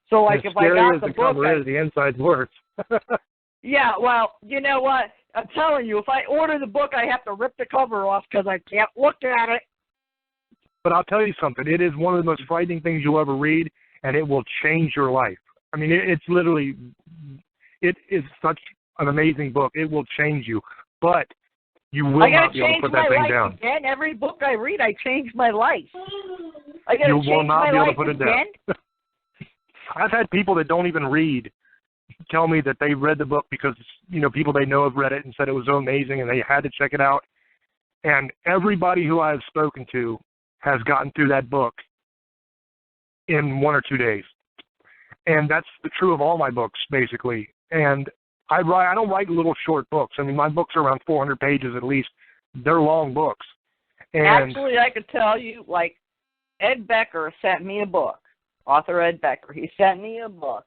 Speaker 2: So like if I got the book,
Speaker 3: the inside's worse.
Speaker 2: Yeah, well, you know what? I'm telling you, if I order the book, I have to rip the cover off because I can't look at it.
Speaker 3: But I'll tell you something. It is one of the most frightening things you'll ever read, and it will change your life. I mean, it's literally, it is such an amazing book. It will change you. But you will not be able to put that thing down.
Speaker 2: Again, every book I read, I change my life.
Speaker 3: You will not be able to put it down. I've had people that don't even read tell me that they read the book because, you know, people they know have read it and said it was so amazing and they had to check it out. And everybody who I've spoken to has gotten through that book in 1 or 2 days. And that's true of all my books, basically. And I don't write little short books. I mean, my books are around 400 pages at least. They're long books. And
Speaker 2: actually, I could tell you, like, Ed Becker sent me a book. Author Ed Becker. He sent me a book.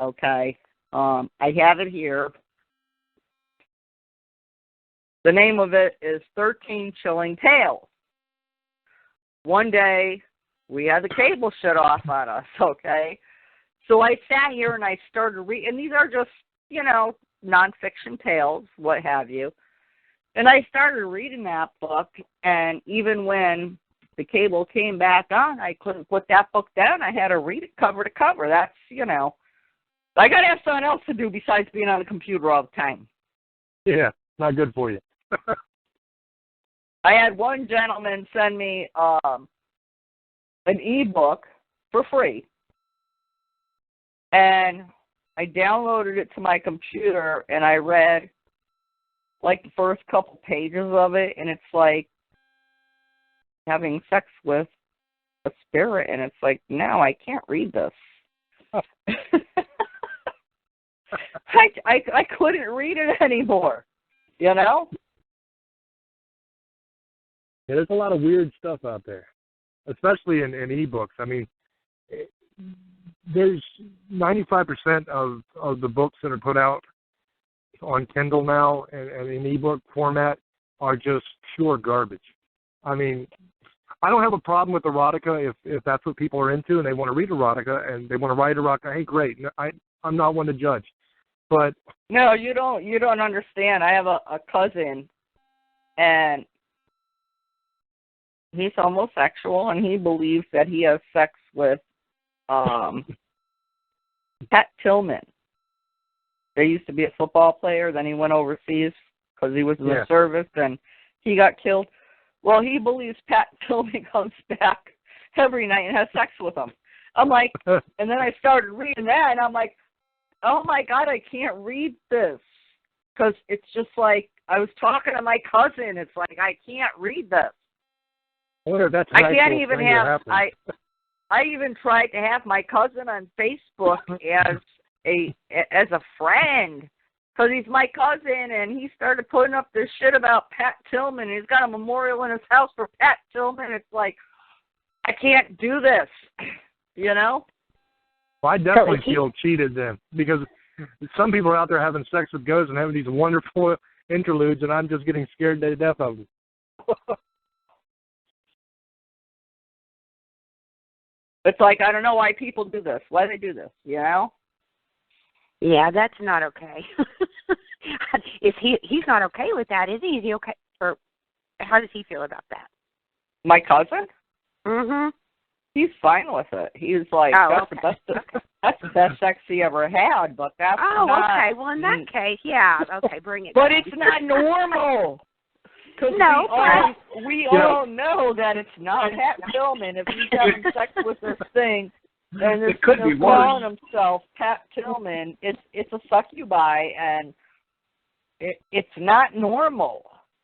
Speaker 2: Okay. I have it here. The name of it is 13 Chilling Tales. One day, we had the cable shut off on us, okay? So I sat here and I started reading, and these are just, you know, nonfiction tales, what have you. And I started reading that book, and even when the cable came back on, I couldn't put that book down. I had to read it cover to cover. That's, you know, I got to have something else to do besides being on the computer all the time.
Speaker 3: Yeah, not good for you.
Speaker 2: I had one gentleman send me an ebook for free, and I downloaded it to my computer, and I read like the first couple pages of it, and it's like having sex with a spirit, and it's like, no, I can't read this. I couldn't read it anymore, you know?
Speaker 3: Yeah, there's a lot of weird stuff out there, especially in ebooks. I mean, there's 95% of the books that are put out on Kindle now and in ebook format are just pure garbage. I mean, I don't have a problem with erotica if that's what people are into and they want to read erotica and they want to write erotica. Hey, great. I'm not one to judge. But
Speaker 2: no, you don't understand. I have a cousin, and he's homosexual, and he believes that he has sex with Pat Tillman. There used to be a football player, then he went overseas because he was in the service, and he got killed. Well, he believes Pat Tillman comes back every night and has sex with him. I'm like, and then I started reading that, and I'm like, oh my God, I can't read this. Because it's just like, I was talking to my cousin, it's like, I can't read this.
Speaker 3: I wonder if that's
Speaker 2: I can't even have, I even tried to have my cousin on Facebook as a friend, because he's my cousin, and he started putting up this shit about Pat Tillman. He's got a memorial in his house for Pat Tillman. It's like, I can't do this, you know?
Speaker 3: Well, I definitely feel cheated then, because some people are out there having sex with ghosts and having these wonderful interludes, and I'm just getting scared to death of them.
Speaker 2: It's like, I don't know why people do this. Why do they do this, you know?
Speaker 5: Yeah, that's not okay. If he's not okay with that, is he? Is he okay? Or how does he feel about that?
Speaker 2: My cousin?
Speaker 5: Mm-hmm.
Speaker 2: He's fine with it. He's like, that's the best sex he ever had, but that's not...
Speaker 5: okay. Well, in that case, yeah. Okay, bring it
Speaker 2: But
Speaker 5: back.
Speaker 2: it's not normal. Because we all know that it's not Pat Tillman. If he's having sex with this thing, and this calling himself Pat Tillman, it's a succubi, and it's not normal.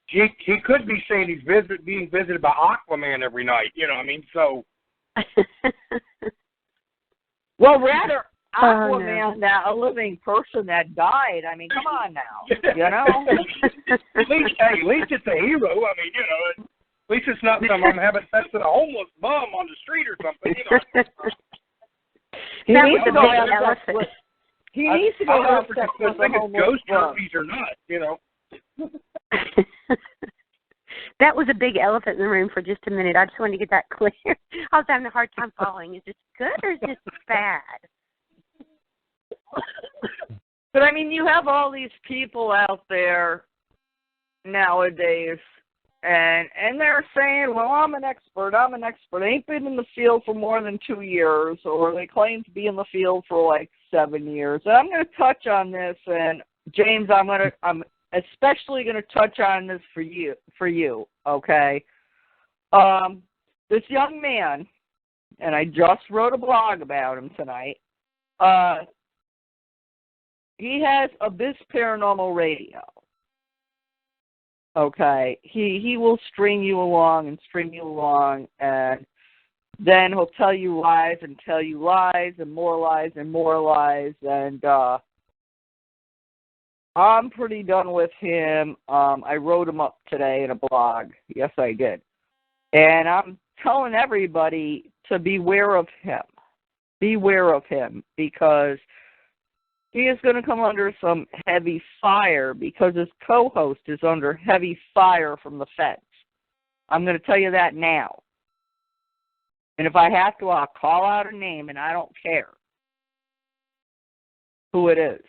Speaker 6: He could be saying he's being visited by Aquaman every night. You know what I mean? So...
Speaker 2: Well, rather Aquaman than a living person that died. I mean, come on now, you know.
Speaker 6: at least it's a hero. I mean, you know. At least it's not I'm having sex with a homeless bum on the street or something,
Speaker 2: He
Speaker 5: That
Speaker 2: needs
Speaker 5: was
Speaker 2: to
Speaker 5: a
Speaker 2: go
Speaker 5: big
Speaker 2: have sex
Speaker 5: elephant.
Speaker 2: with. He needs to go have sex with a homeless
Speaker 6: ghost
Speaker 2: bum.
Speaker 6: herpes or not,
Speaker 5: That was a big elephant in the room for just a minute. I just wanted to get that clear. I was having a hard time following. Is this good or is this bad?
Speaker 2: But I mean, you have all these people out there nowadays, and they're saying, "Well, I'm an expert. I ain't been in the field for more than 2 years," or they claim to be in the field for like 7 years. And I'm going to touch on this, and James, I'm especially going to touch on this for you, okay? This young man, and I just wrote a blog about him tonight. He has Abyss Paranormal Radio. Okay, he will string you along, and then he'll tell you lies and more lies and more lies, and I'm pretty done with him. I wrote him up today in a blog. Yes, I did. And I'm telling everybody to beware of him. Beware of him, because he is going to come under some heavy fire, because his co-host is under heavy fire from the feds. I'm going to tell you that now. And if I have to, I'll call out a name, and I don't care who it is,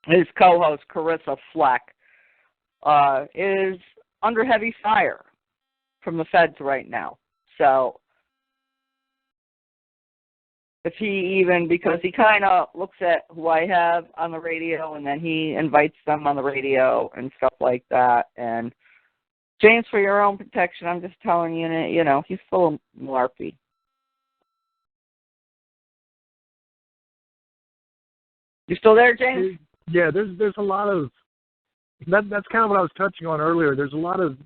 Speaker 2: His co-host, Carissa Fleck, is under heavy fire from the feds right now. So if because he kind of looks at who I have on the radio, and then he invites them on the radio and stuff like that. And James, for your own protection, I'm just telling you, he's full of malarkey. You still there, James?
Speaker 3: Yeah, there's a lot of that's kind of what I was touching on earlier. There's a lot of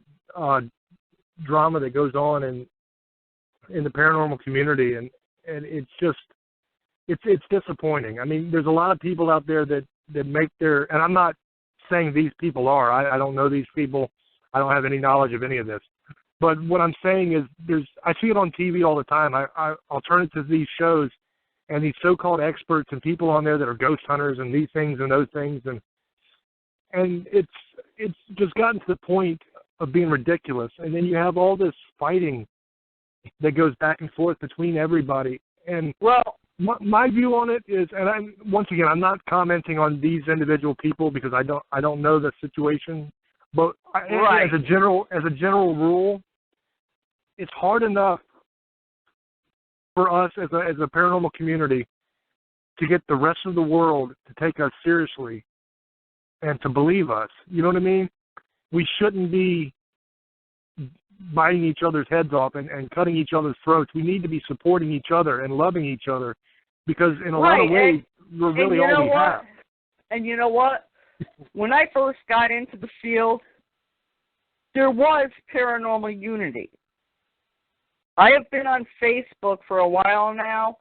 Speaker 3: drama that goes on in the paranormal community, and it's just it's disappointing. I mean, there's a lot of people out there that make and I'm not saying these people are. I don't know these people. I don't have any knowledge of any of this. But what I'm saying is I see it on TV all the time. I'll turn it to these shows, and these so-called experts and people on there that are ghost hunters and these things and those things, and it's just gotten to the point of being ridiculous. And then you have all this fighting that goes back and forth between everybody. And my view on it is, and once again, I'm not commenting on these individual people because I don't know the situation. But as a general rule, it's hard enough for us as a paranormal community to get the rest of the world to take us seriously and to believe us. You know what I mean? We shouldn't be biting each other's heads off and cutting each other's throats. We need to be supporting each other and loving each other, because in a lot of ways, we're really all we have.
Speaker 2: And you know what? When I first got into the field, there was paranormal unity. I have been on Facebook for a while now,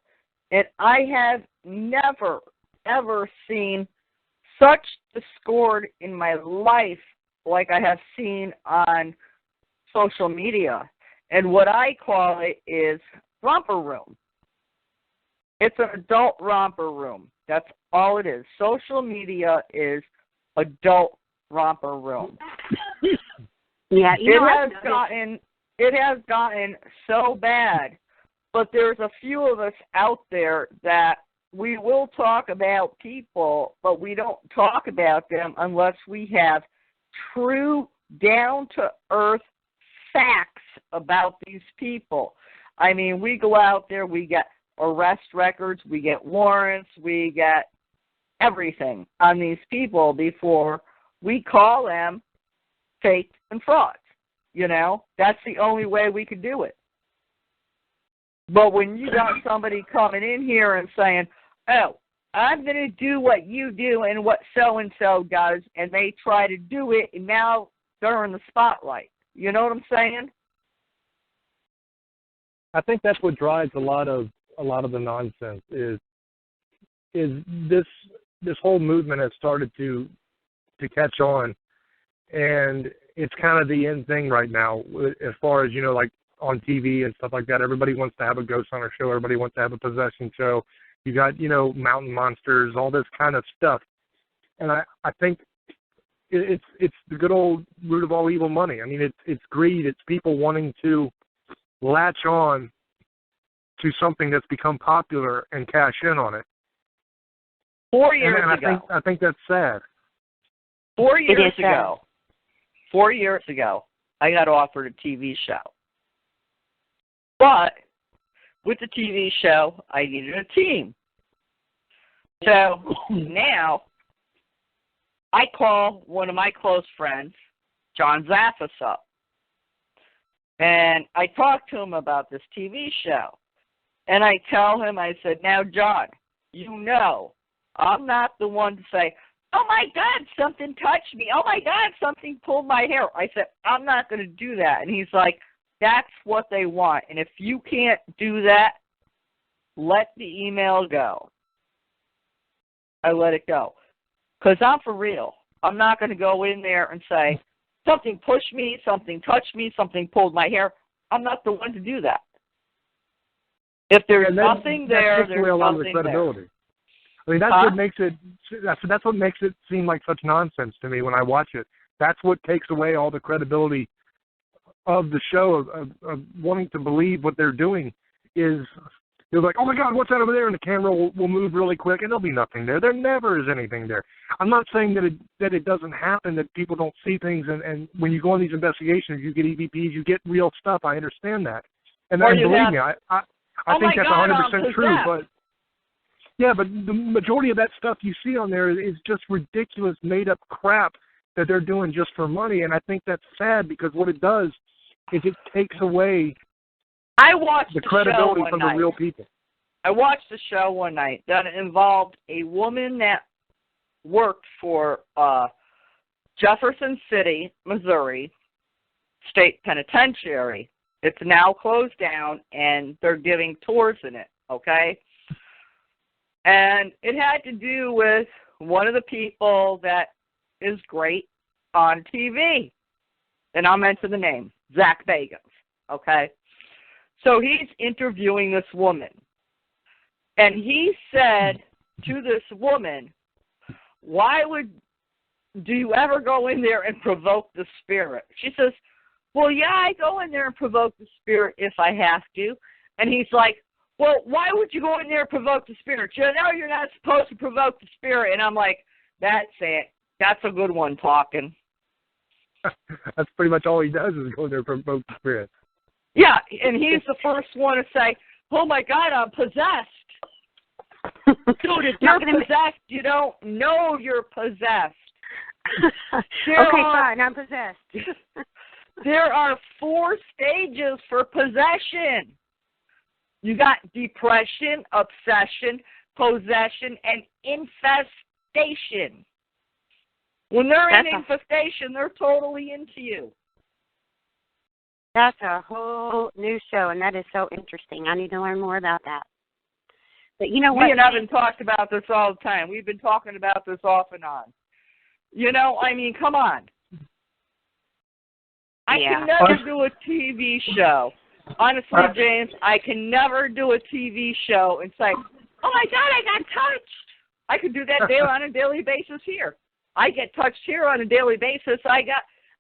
Speaker 2: and I have never, ever seen such discord in my life like I have seen on social media. And what I call it is romper room. It's an adult romper room. That's all it is. Social media is adult romper room.
Speaker 5: Yeah,
Speaker 2: it has gotten so bad, but there's a few of us out there that we will talk about people, but we don't talk about them unless we have true, down-to-earth facts about these people. I mean, we go out there, we get arrest records, we get warrants, we get everything on these people before we call them fake and frauds. That's the only way we could do it. But when you got somebody coming in here and saying, oh, I'm going to do what you do and what so-and-so does, and they try to do it, and now they're in the spotlight. You know what I'm saying?
Speaker 3: I think that's what drives a lot of the nonsense is this whole movement has started to catch on, and it's kind of the in thing right now as far as, like on TV and stuff like that. Everybody wants to have a ghost hunter show. Everybody wants to have a possession show. You got, mountain monsters, all this kind of stuff. And I think it's the good old root of all evil, money. I mean, it's greed. It's people wanting to latch on to something that's become popular and cash in on it.
Speaker 2: 4 years ago.
Speaker 3: I think that's sad.
Speaker 2: 4 years ago. 4 years ago, I got offered a TV show. But with the TV show, I needed a team. So now I call one of my close friends, John Zaffis, up. And I talk to him about this TV show. And I tell him, I said, now, John, I'm not the one to say, oh, my God, something touched me. Oh, my God, something pulled my hair. I said, I'm not going to do that. And he's like, that's what they want. And if you can't do that, let the email go. I let it go. Because I'm for real. I'm not going to go in there and say, something pushed me, something touched me, something pulled my hair. I'm not the one to do that. If there's nothing there, there's nothing there.
Speaker 3: I mean, that's what makes it seem like such nonsense to me when I watch it. That's what takes away all the credibility of the show, of wanting to believe what they're doing. Is you're like, oh my God, what's that over there? And the camera will move really quick, and there'll be nothing there. There never is anything there. I'm not saying that it doesn't happen, that people don't see things, and when you go on these investigations, you get EVPs, you get real stuff. I understand that, and believe me, I think that's 100% true. But yeah, but the majority of that stuff you see on there is just ridiculous, made-up crap that they're doing just for money, and I think that's sad because what it does is it takes away the credibility from the real people.
Speaker 2: I watched the show one night that involved a woman that worked for Jefferson City, Missouri State Penitentiary. It's now closed down, and they're giving tours in it, okay? And it had to do with one of the people that is great on TV. And I'll mention the name, Zach Bagans, okay? So he's interviewing this woman. And he said to this woman, do you ever go in there and provoke the spirit? She says, well, yeah, I go in there and provoke the spirit if I have to. And he's like, well, why would you go in there and provoke the spirit? You know you're not supposed to provoke the spirit. And I'm like, that's it. That's a good one talking.
Speaker 3: That's pretty much all he does is go in there and provoke the spirit.
Speaker 2: Yeah, and he's the first one to say, oh, my God, I'm possessed. Dude, if you're possessed, you don't know you're possessed.
Speaker 5: Okay, fine, I'm possessed.
Speaker 2: There are 4 stages for possession. You got depression, obsession, possession, and infestation. When they're in infestation, they're totally into you.
Speaker 5: That's a whole new show, and that is so interesting. I need to learn more about that. But you know what?
Speaker 2: Me and Evan talked about this all the time. We've been talking about this off and on. I mean, come on. I can never do a TV show. Honestly, James, I can never do a TV show and say, oh, my God, I got touched. I could do that on a daily basis here. I get touched here on a daily basis.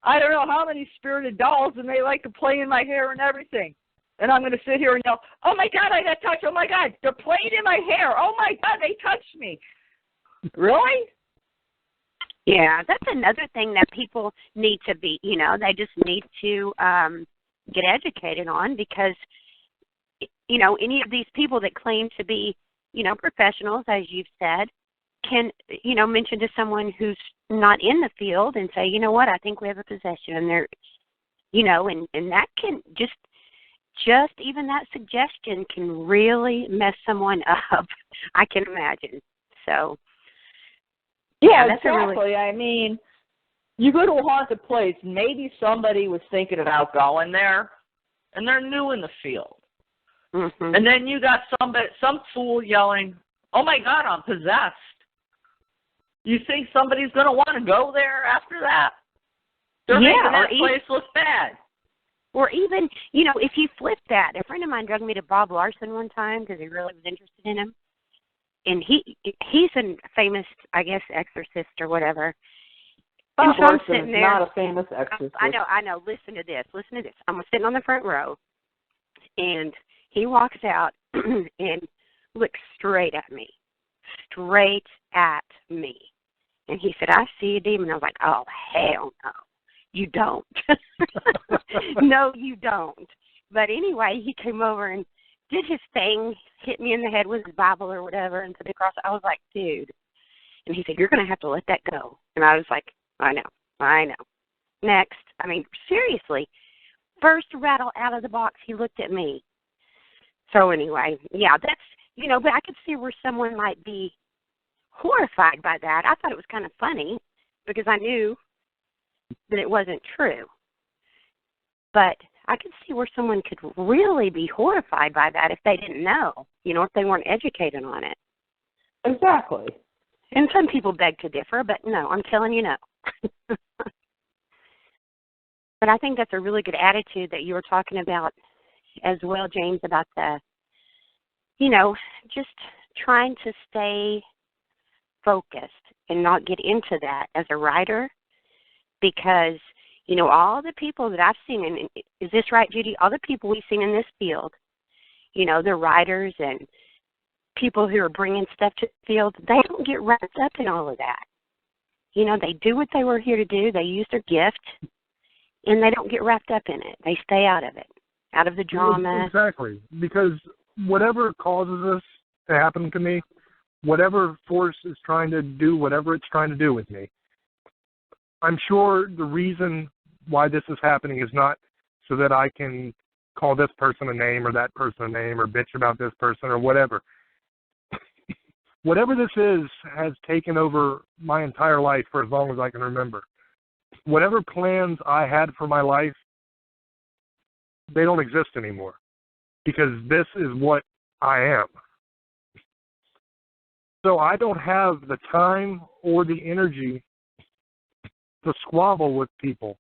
Speaker 2: I don't know how many spirited dolls, and they like to play in my hair and everything. And I'm going to sit here and yell, oh, my God, I got touched. Oh, my God, they're playing in my hair. Oh, my God, they touched me. Really?
Speaker 5: Yeah, that's another thing that people need to be, they just need to get educated on because, any of these people that claim to be, professionals, as you've said, can, mention to someone who's not in the field and say, you know what, I think we have a possession. And they're, and that can just even that suggestion can really mess someone up, I can imagine. So,
Speaker 2: yeah, exactly. I mean, you go to a haunted place, maybe somebody was thinking about going there, and they're new in the field.
Speaker 5: Mm-hmm.
Speaker 2: And then you got some fool yelling, oh, my God, I'm possessed. You think somebody's going to want to go there after that? They're
Speaker 5: Yeah,
Speaker 2: making
Speaker 5: or
Speaker 2: that place look bad.
Speaker 5: Or even, you know, if you flip that, a friend of mine drug me to Bob Larson one time because he really was interested in him. And he's a famous, I guess, exorcist or whatever.
Speaker 2: Bob
Speaker 5: so I'm
Speaker 2: Larson
Speaker 5: sitting
Speaker 2: is
Speaker 5: there.
Speaker 2: not a famous exorcist.
Speaker 5: I know. Listen to this. I'm sitting on the front row, and he walks out and looks straight at me. And he said, "I see a demon." I was like, "Oh, hell no. You don't." No, you don't. But anyway, he came over and did his thing, hit me in the head with his Bible or whatever, and said across. I was like, dude. And he said, "You're going to have to let that go." And I was like, I know. Next. I mean, seriously. First rattle out of the box, he looked at me. So anyway, yeah, that's, you know, but I could see where someone might be horrified by that. I thought it was kind of funny because I knew that it wasn't true. But I could see where someone could really be horrified by that if they didn't know, you know, if they weren't educated on it.
Speaker 2: Exactly.
Speaker 5: And some people beg to differ, but no, I'm telling you no. But I think that's a really good attitude that you were talking about as well, James, about the, you know, just trying to stay focused and not get into that as a writer because, you know, all the people that I've seen, and is this right, Judy? All the people we've seen in this field, you know, the writers and people who are bringing stuff to the field, they don't get wrapped up in all of that. You know, they do what they were here to do. They use their gift, and they don't get wrapped up in it. They stay out of it, out of the drama.
Speaker 3: Exactly, because whatever causes this to happen to me, whatever force is trying to do whatever it's trying to do with me, I'm sure the reason why this is happening is not so that I can call this person a name or that person a name or bitch about this person or whatever. Whatever this is has taken over my entire life for as long as I can remember. Whatever plans I had for my life, they don't exist anymore because this is what I am. So I don't have the time or the energy to squabble with people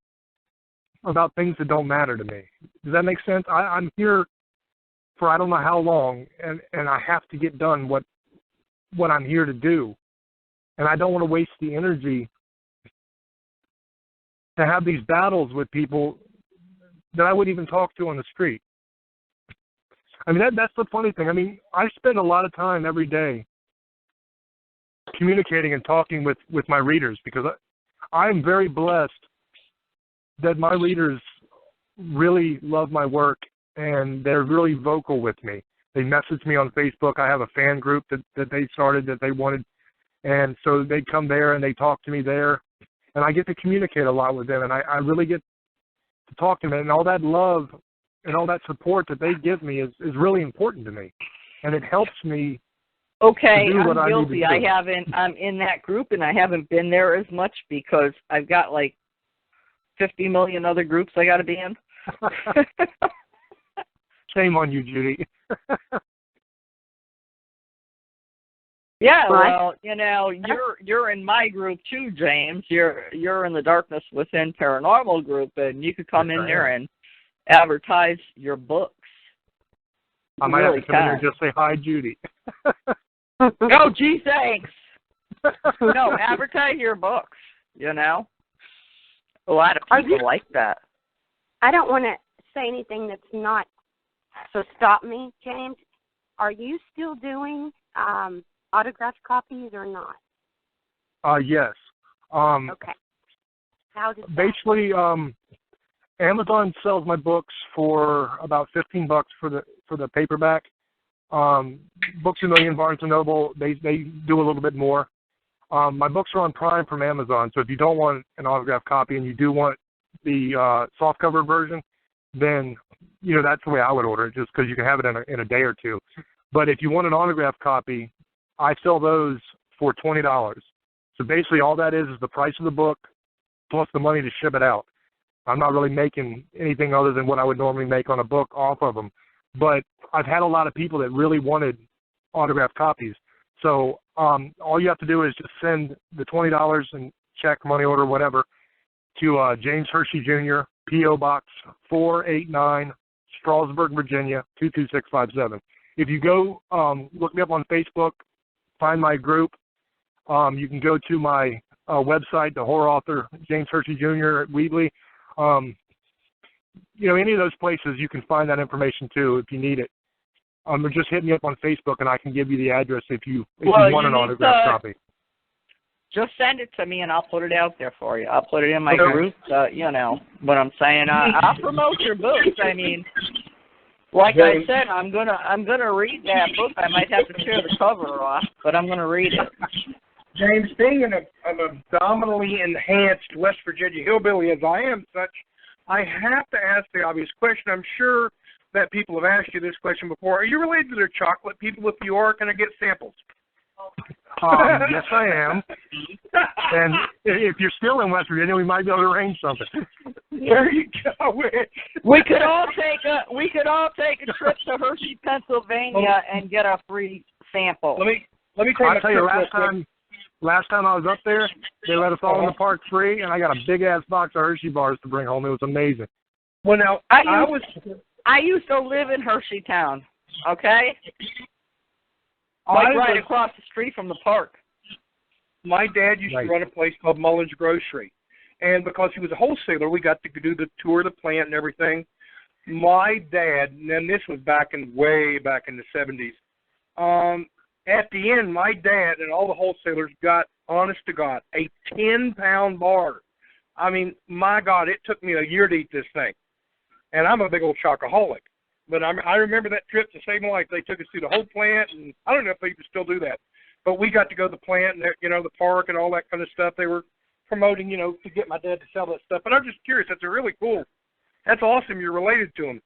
Speaker 3: about things that don't matter to me. Does that make sense? I'm here for I don't know how long, and I have to get done what I'm here to do. And I don't want to waste the energy to have these battles with people that I wouldn't even talk to on the street. I mean, that's the funny thing. I mean, I spend a lot of time every day communicating and talking with my readers because I'm very blessed that my readers really love my work and they're really vocal with me. They message me on Facebook. I have a fan group that they started that they wanted, and so they come there and they talk to me there, and I get to communicate a lot with them, and I really get to talk to them, and all that love and all that support that they give me is really important to me, and it helps me.
Speaker 2: Okay,
Speaker 3: to do what
Speaker 2: I'm
Speaker 3: I need
Speaker 2: guilty.
Speaker 3: to do.
Speaker 2: I'm in that group, and I haven't been there as much because I've got like 50 million other groups I got to be in.
Speaker 3: Shame on you, Judy.
Speaker 2: Yeah, well, you know, you're in my group too, James. You're in the Darkness Within Paranormal group, and you could come in there and advertise your books.
Speaker 3: I might have to come in there and just say hi, Judy.
Speaker 2: Oh, gee, thanks. No, advertise your books. You know, a lot of people like that.
Speaker 5: I don't want to say anything that's not. So stop me, James. Are you still doing autographed copies or not?
Speaker 3: Yes.
Speaker 5: Okay. How does
Speaker 3: basically Amazon sells my books for about $15 for the paperback. Books A Million, Barnes & Noble, they do a little bit more. My books are on Prime from Amazon, so if you don't want an autographed copy and you do want the softcover version, then you know that's the way I would order it, just because you can have it in a day or two. But if you want an autographed copy, I sell those for $20. So basically all that is the price of the book plus the money to ship it out. I'm not really making anything other than what I would normally make on a book off of them. But I've had a lot of people that really wanted autographed copies. So all you have to do is just send the $20 and check, money order, whatever, to James Hershey Jr., P.O. Box 489, Strasburg, Virginia, 22657. If you go look me up on Facebook, find my group, you can go to my website, the horror author, James Hershey Jr. at Wheatley. Any of those places you can find that information too if you need it. Or just hit me up on Facebook and I can give you the address if you want an autographed copy.
Speaker 2: Just send it to me and I'll put it out there for you. I'll put it in my group. You know what I'm saying. I'll promote your books. I mean, like I said, I'm gonna read that book. I might have to tear the cover off, but I'm gonna read it.
Speaker 6: James, being an abdominally enhanced West Virginia hillbilly as I am, such, I have to ask the obvious question. I'm sure that people have asked you this question before. Are you related to their chocolate people? If you are, can I get samples?
Speaker 3: Yes, I am. And if you're still in West Virginia, we might be able to arrange something.
Speaker 6: There you go.
Speaker 2: We could all take a trip to Hershey, Pennsylvania, and get a free sample.
Speaker 6: Let me tell you.
Speaker 3: Last time I was up there, they let us all in the park free, and I got a big ass box of Hershey bars to bring home. It was amazing.
Speaker 6: Well, now
Speaker 2: I used to live in Hershey Town. Okay. Right across the street from the park.
Speaker 6: My dad used to run a place called Mullen's Grocery. And because he was a wholesaler, we got to do the tour of the plant and everything. My dad, and this was way back in the 70s, at the end, my dad and all the wholesalers got, honest to God, a 10-pound bar. I mean, my God, it took me a year to eat this thing. And I'm a big old chocoholic. But I remember that trip to save my life. They took us through the whole plant, and I don't know if they even still do that. But we got to go to the plant and, the park and all that kind of stuff. They were promoting, to get my dad to sell that stuff. But I'm just curious. That's that's awesome. You're related to him.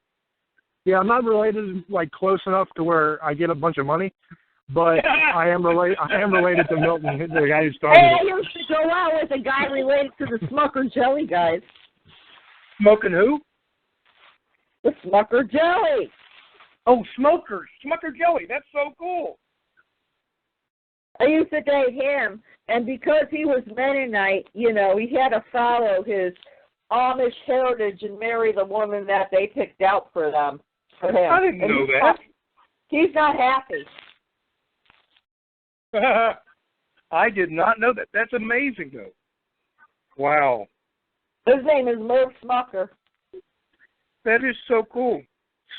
Speaker 3: Yeah, I'm not related, close enough to where I get a bunch of money. But I am related to Milton, the guy who started it.
Speaker 2: Hey, I used to go out with a guy related to the Smucker Jelly guys.
Speaker 6: Smoking who?
Speaker 2: The Smucker Jelly.
Speaker 6: Oh, Smucker Jelly. That's so cool.
Speaker 2: I used to date him, and because he was Mennonite, he had to follow his Amish heritage and marry the woman that they picked out for him.
Speaker 6: I didn't know that.
Speaker 2: He's not happy.
Speaker 6: I did not know that. That's amazing, though. Wow.
Speaker 2: His name is Merv Smucker.
Speaker 6: That is so cool.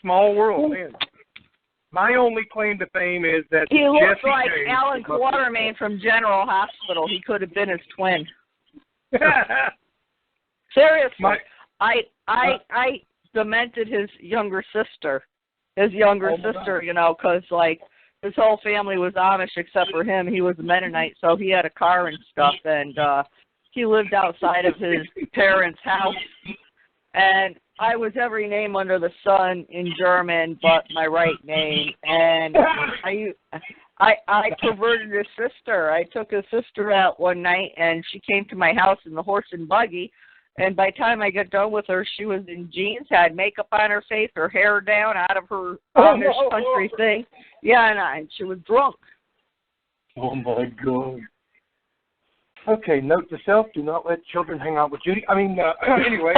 Speaker 6: Small world, man. My only claim to fame is that
Speaker 2: he looks
Speaker 6: Jesse
Speaker 2: like
Speaker 6: James,
Speaker 2: Alan Quatermain from General Hospital. He could have been his twin. Seriously, I demented his younger sister. Because his whole family was Amish except for him. He was a Mennonite, so he had a car and stuff, and he lived outside of his parents' house. And I was every name under the sun in German but my right name. And I perverted his sister. I took his sister out one night, and she came to my house in the horse and buggy. And by the time I got done with her, she was in jeans, had makeup on her face, her hair down out of her Amish country thing. Yeah, and she was drunk.
Speaker 6: Oh, my God. Okay, note to self, do not let children hang out with Judy. Anyway.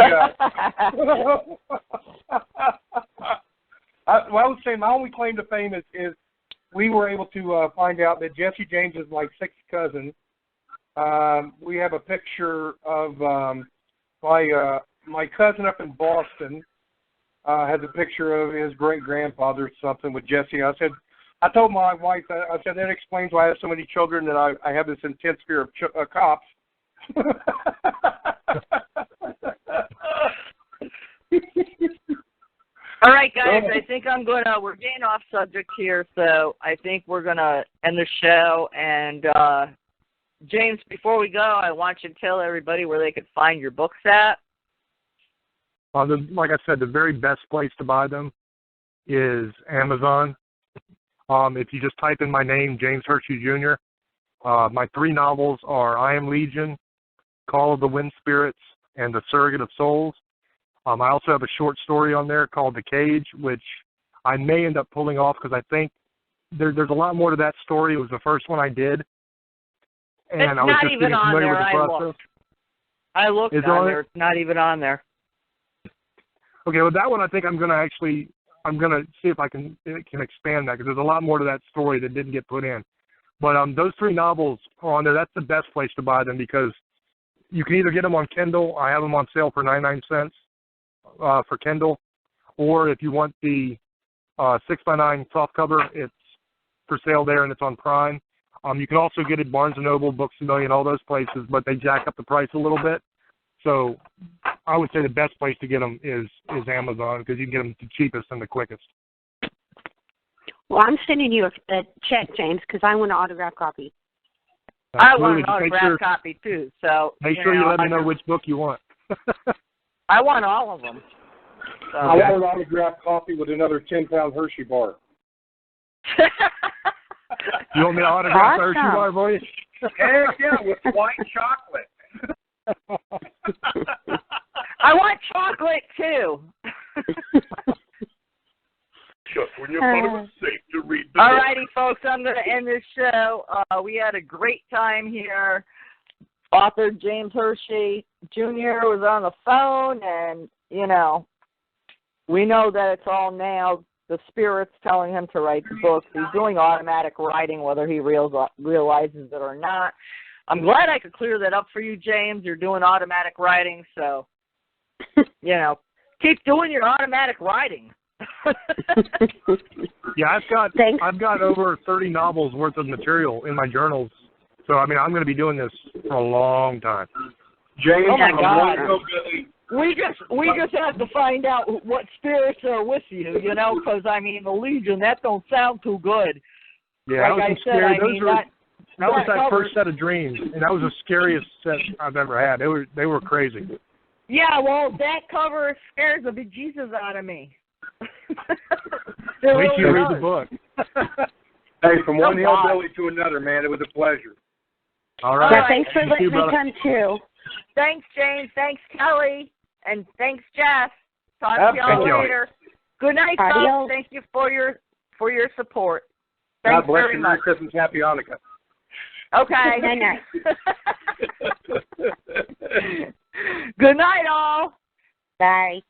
Speaker 6: I would say my only claim to fame is we were able to find out that Jesse James is my sixth cousin. We have a picture of my cousin up in Boston has a picture of his great-grandfather or something with Jesse. I told my wife, I said, that explains why I have so many children, that I have this intense fear of cops.
Speaker 2: All right, guys, I think we're getting off subject here, so I think we're going to end the show. And, James, before we go, I want you to tell everybody where they can find your books at.
Speaker 3: Like I said, the very best place to buy them is Amazon. If you just type in my name, James Hershey Jr., my 3 novels are I Am Legion, Call of the Wind Spirits, and The Surrogate of Souls. I also have a short story on there called The Cage, which I may end up pulling off because I think there's a lot more to that story. It was the first one I did. And
Speaker 2: it's
Speaker 3: I was
Speaker 2: not
Speaker 3: just
Speaker 2: even
Speaker 3: getting
Speaker 2: on
Speaker 3: familiar
Speaker 2: there.
Speaker 3: with the process.
Speaker 2: I looked on there. It's not even on there.
Speaker 3: Okay, well, that one I think I'm going to see if I can expand that, because there's a lot more to that story that didn't get put in. But those 3 novels are on there. That's the best place to buy them, because you can either get them on Kindle. I have them on sale for 99 cents for Kindle. Or if you want the 6x9 softcover, it's for sale there, and it's on Prime. You can also get it at Barnes & Noble, Books A Million, all those places, but they jack up the price a little bit. So I would say the best place to get them is Amazon, because you can get them the cheapest and the quickest.
Speaker 5: Well, I'm sending you a check, James, because I want an autographed copy.
Speaker 3: Absolutely.
Speaker 2: I want an autographed copy, too. So
Speaker 3: make sure you let me know which book you want.
Speaker 2: I want all of them. So.
Speaker 6: I want an autographed copy with another 10-pound Hershey bar.
Speaker 3: You want me to autograph the Hershey bar for you?
Speaker 6: Heck yeah, with white chocolate.
Speaker 2: I want chocolate, too.
Speaker 6: Just when you thought it was safe to read the
Speaker 2: All righty, folks, I'm going to end this show. We had a great time here. Author James Hershey Jr. was on the phone, and, we know that it's all now the spirit's telling him to write the book. He's doing automatic writing, whether he realizes it or not. I'm glad I could clear that up for you, James. You're doing automatic writing, so, keep doing your automatic writing.
Speaker 3: Yeah, I've got over 30 novels worth of material in my journals. So, I'm going to be doing this for a long time.
Speaker 6: James,
Speaker 2: oh my God. We just have to find out what spirits are with you, because, the Legion, that don't sound too good.
Speaker 3: Yeah,
Speaker 2: like
Speaker 3: I was scared. That was that first set of dreams, and that was the scariest set I've ever had. They were crazy.
Speaker 2: Yeah, well, that cover scares the bejesus out of me.
Speaker 3: Wait till you read the book.
Speaker 6: Hey, from one hillbilly to another, man, it was a pleasure.
Speaker 3: All right.
Speaker 5: Yeah, thanks for letting me come, too.
Speaker 2: Thanks, James. Thanks, Kelly. And thanks, Jess. Talk to y'all later. Good night, folks. Thank you for your support. Thanks
Speaker 6: God bless
Speaker 2: very
Speaker 6: you.
Speaker 2: much.
Speaker 6: Merry Christmas. Happy Hanukkah.
Speaker 2: Okay. Good night, all.
Speaker 5: Bye.